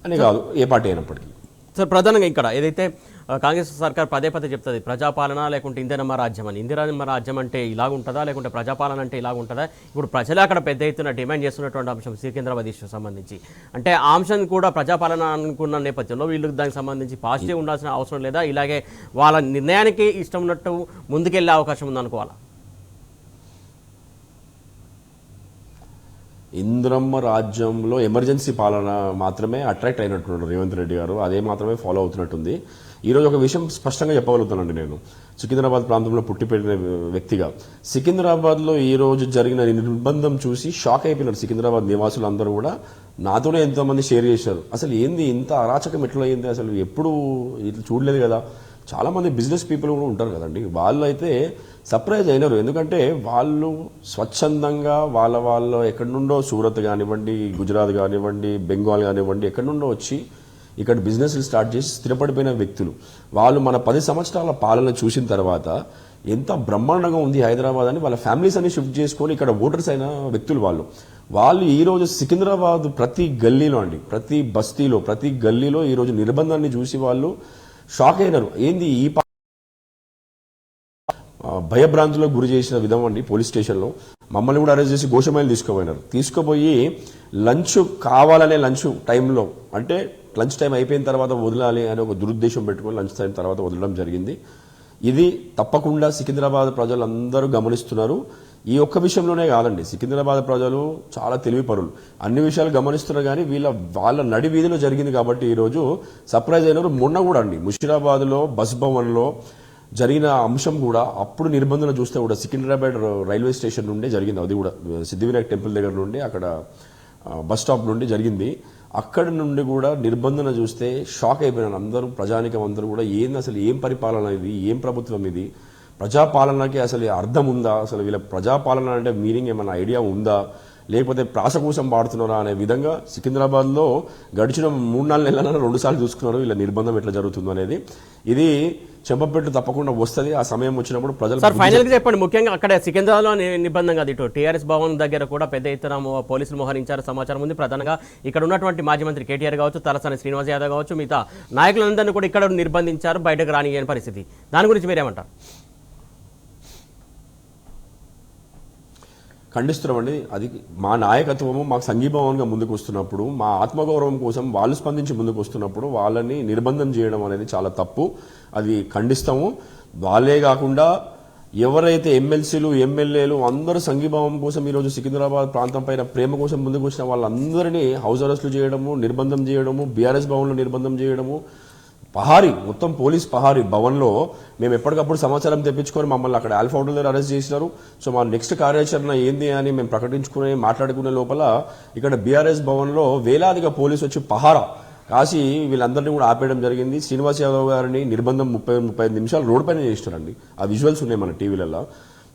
అని కాదు, ఏ పార్టీ అయినప్పటికీ. సార్, ప్రధానంగా ఇక్కడ ఏదైతే కాంగ్రెస్ సర్కార్ పదే చెప్తుంది ప్రజాపాలన లేకుంటే ఇందిరమ్మ రాజ్యం అని. ఇందిరమ్మ రాజ్యం అంటే ఇలాగుంటుందా, లేకుంటే ప్రజాపాలన అంటే ఇలాగుంటుందా? ఇప్పుడు ప్రజలు అక్కడ పెద్ద ఎత్తున డిమాండ్ చేస్తున్నటువంటి అంశం సికింద్రాబాద్ ఇష్యూ సంబంధించి, అంటే ఆ అంశం కూడా ప్రజాపాలన అనుకున్న నేపథ్యంలో వీళ్ళు దానికి సంబంధించి పాజిటివ్ ఉండాల్సిన అవసరం లేదా? ఇలాగే వాళ్ళ నిర్ణయానికి ఇష్టం ఉన్నట్టు ముందుకెళ్లే అవకాశం ఉందనుకోవాలా? ఇందిరమ్మ రాజ్యంలో ఎమర్జెన్సీ పాలన మాత్రమే అట్రాక్ట్ అయినట్టున్నాడు రేవంత్ రెడ్డి గారు. అదే మాత్రమే ఫాలో అవుతున్నట్టుంది. ఈరోజు ఒక విషయం స్పష్టంగా చెప్పగలుగుతానండి నేను, సికింద్రాబాద్ ప్రాంతంలో పుట్టి పెరిగిన వ్యక్తిగా. సికింద్రాబాద్లో ఈ రోజు జరిగిన నిర్బంధం చూసి షాక్ అయిపోయినారు సికింద్రాబాద్ నివాసులు అందరూ కూడా. నాతోనే ఎంతోమంది షేర్ చేశారు, అసలు ఏంది ఇంత అరాచకం ఎట్లా అయింది, అసలు ఎప్పుడు ఇట్లా చూడలేదు కదా. చాలామంది బిజినెస్ పీపుల్ కూడా ఉంటారు కదండి, వాళ్ళు అయితే సర్ప్రైజ్ అయినారు. ఎందుకంటే వాళ్ళు స్వచ్ఛందంగా వాళ్ళ ఎక్కడి నుండో, సూరత్ కానివ్వండి, గుజరాత్ కానివ్వండి, బెంగాల్ కానివ్వండి, ఎక్కడి నుండో వచ్చి ఇక్కడ బిజినెస్లు స్టార్ట్ చేసి స్థిరపడిపోయిన వ్యక్తులు. వాళ్ళు మన 10 సంవత్సరాల పాలన చూసిన తర్వాత ఎంత బ్రహ్మాండంగా ఉంది హైదరాబాద్ అని వాళ్ళ ఫ్యామిలీస్ అన్ని షిఫ్ట్ చేసుకొని ఇక్కడ ఓటర్స్ అయిన వ్యక్తులు వాళ్ళు ఈ రోజు సికింద్రాబాద్ ప్రతి గల్లీలో అండి, ప్రతి బస్తీలో, ప్రతి గల్లీలో ఈ రోజు నిర్బంధాన్ని చూసి వాళ్ళు షాక్ అయినారు. ఏంది ఈ భయభ్రాంతులకు గురి చేసిన విధం అండి. పోలీస్ స్టేషన్లో మమ్మల్ని కూడా అరెస్ట్ చేసి గోషమైలు తీసుకుపోయి లంచ్ కావాలనే లంచ్ టైంలో, అంటే లంచ్ టైం అయిపోయిన తర్వాత వదలాలి అనే ఒక దురుద్దేశం పెట్టుకొని లంచ్ టైం తర్వాత వదలడం జరిగింది. ఇది తప్పకుండా సికింద్రాబాద్ ప్రజలందరూ గమనిస్తున్నారు. ఈ ఒక్క విషయంలోనే కాదండి, సికింద్రాబాద్ ప్రజలు చాలా తెలివిపరులు, అన్ని విషయాలు గమనిస్తున్నారు. కానీ వాళ్ళ నడి వీధిలో జరిగింది కాబట్టి ఈరోజు సర్ప్రైజ్ అయినారు. మొన్న కూడా అండి ముషిరాబాద్లో బస్ భవన్లో జరిగిన అంశం కూడా అప్పుడు నిర్బంధన చూస్తే కూడా సికింద్రాబాద్ రైల్వే స్టేషన్ నుండి జరిగింది. అది కూడా సిద్ధివినాయక్ టెంపుల్ దగ్గర నుండి అక్కడ బస్ స్టాప్ నుండి జరిగింది. అక్కడి నుండి కూడా నిర్బంధన చూస్తే షాక్ అయిపోయినారు అందరూ, ప్రజానికం అందరూ కూడా. ఏంది అసలు, ఏం పరిపాలన ఇది, ఏం ప్రభుత్వం ఇది, ప్రజాపాలనకి అసలు అర్థం ఉందా, అసలు వీళ్ళ ప్రజాపాలన అంటే మీనింగ్ ఏమైనా ఐడియా ఉందా, లేకపోతే ప్రాసకోసం పాడుతున్నారా అనే విధంగా సికింద్రాబాద్లో గడిచిన 3-4 నెలల 2 సార్లు చూసుకున్నారు వీళ్ళ నిర్బంధం ఎట్లా జరుగుతుందో అనేది. ఇది చెంపపెట్టు తప్పకుండా వస్తుంది. ఆ సమయం వచ్చినప్పుడు ప్రజలు. సార్ ఫైనల్ గా చెప్పండి, ముఖ్యంగా అక్కడ సికింద్రాబాద్లో నిబంధన కాదు, ఇటు టీఆర్ఎస్ భవన్ దగ్గర కూడా పెద్ద ఎత్తున పోలీసులు మోహరించారు సమాచారం ఉంది. ప్రధానంగా ఇక్కడ ఉన్నటువంటి మాజీ మంత్రి కేటీఆర్ కావచ్చు, తలసాని శ్రీనివాస్ యాదవ్ కావచ్చు, మిగతా నాయకులందరినీ కూడా ఇక్కడ నిర్బంధించారు, బయటకు రానియని పరిస్థితి. దాని గురించి మీరేమంటారు? ఖండిస్తున్నామండి. అది మా నాయకత్వము మాకు సంఘీభావంగా ముందుకు వస్తున్నప్పుడు, మా ఆత్మగౌరవం కోసం వాళ్ళు స్పందించి ముందుకు వస్తున్నప్పుడు వాళ్ళని నిర్బంధం చేయడం అనేది చాలా తప్పు. అది ఖండిస్తాము. వాళ్ళే కాకుండా ఎవరైతే ఎమ్మెల్సీలు, ఎమ్మెల్యేలు అందరూ సంఘీభావం కోసం ఈరోజు సికింద్రాబాద్ ప్రాంతం పైన ప్రేమ కోసం ముందుకు వచ్చిన వాళ్ళందరినీ హౌస్ అరెస్టులు చేయడము, నిర్బంధం చేయడము, బీఆర్ఎస్ భవన్లో నిర్బంధం చేయడము, మొత్తం పోలీస్ పహారీ భవన్లో మేము ఎప్పటికప్పుడు సమాచారం తెప్పించుకొని మమ్మల్ని అక్కడ ఆల్ఫా హోటల్ దగ్గర అరెస్ట్ చేసినారు. సో మా నెక్స్ట్ కార్యాచరణ ఏంది అని మేము ప్రకటించుకుని మాట్లాడుకునే లోపల ఇక్కడ బీఆర్ఎస్ భవన్లో వేలాదిగా పోలీసు వచ్చి పహారా కాసి వీళ్ళందరినీ కూడా ఆపేయడం జరిగింది. శ్రీనివాస్ యాదవ్ గారిని నిర్బంధం 30-35 నిమిషాలు రోడ్ పైన చేస్తున్నారండి. ఆ విజువల్స్ ఉన్నాయి మన టీవీలలో.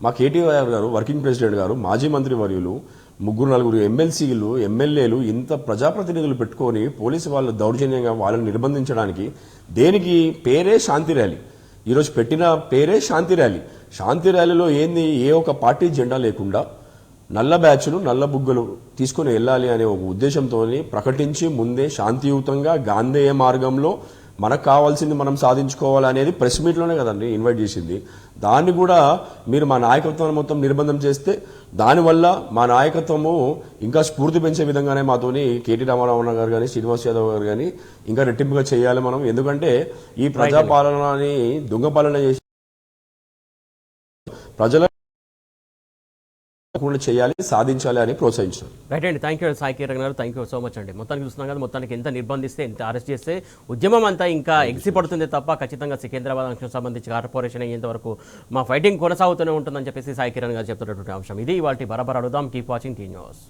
మా కేటీఆర్ గారు, వర్కింగ్ ప్రెసిడెంట్ గారు, మాజీ మంత్రి వర్యులు, 3-4 ఎమ్మెల్సీలు, ఎమ్మెల్యేలు, ఇంత ప్రజాప్రతినిధులు పెట్టుకొని పోలీసు వాళ్ళు దౌర్జన్యంగా వాళ్ళని నిర్బంధించడానికి దేనికి? పేరే శాంతి ర్యాలీ. ఈరోజు పెట్టిన పేరే శాంతి ర్యాలీ. శాంతి ర్యాలీలో ఏంది? ఏ ఒక పార్టీ జెండా లేకుండా నల్ల బ్యాచ్లు, నల్ల బుగ్గలు తీసుకుని వెళ్ళాలి అనే ఒక ఉద్దేశంతో ప్రకటించి ముందే శాంతియుతంగా గాంధేయ మార్గంలో మనకు కావాల్సింది మనం సాధించుకోవాలనేది ప్రెస్ మీట్లోనే కదండి ఇన్వైట్ చేసింది. దాన్ని కూడా మీరు మా నాయకత్వాన్ని మొత్తం నిర్బంధం చేస్తే దానివల్ల మా నాయకత్వము ఇంకా స్ఫూర్తి పెంచే విధంగానే మాతోని కేటీ రామారావు గారు కానీ, శ్రీనివాస్ యాదవ్ గారు కానీ ఇంకా రెట్టింపుగా చేయాలి మనం. ఎందుకంటే ఈ ప్రజాపాలనని దొంగపాలన చేసి ప్రజల చేయాలి, సాధించాలి అని ప్రోత్సహించారు. రైట్ అండి, థ్యాంక్ యూ సాయి కిరణ్ గారు, థ్యాంక్ యూ సో మచ్ అండి. మొత్తానికి చూస్తున్నాం కదా, మొత్తానికి ఎంత నిర్బంధిస్తే, ఎంత అరెస్ట్ చేస్తే ఉద్యమం అంతా ఇంకా ఎగిసిపడుతుంది తప్ప ఖచ్చితంగా సికింద్రాబాద్ అంశం సంబంధించి కార్పొరేషన్ అయ్యేంత వరకు మా ఫైటింగ్ కొనసాగుతూనే ఉంటుందని చెప్పేసి సాయి కిరణ్ గారు చెప్తున్నటువంటి అంశం ఇది. ఇవాళ బరాబర్ అడుగుదాం. Keep watching tea news.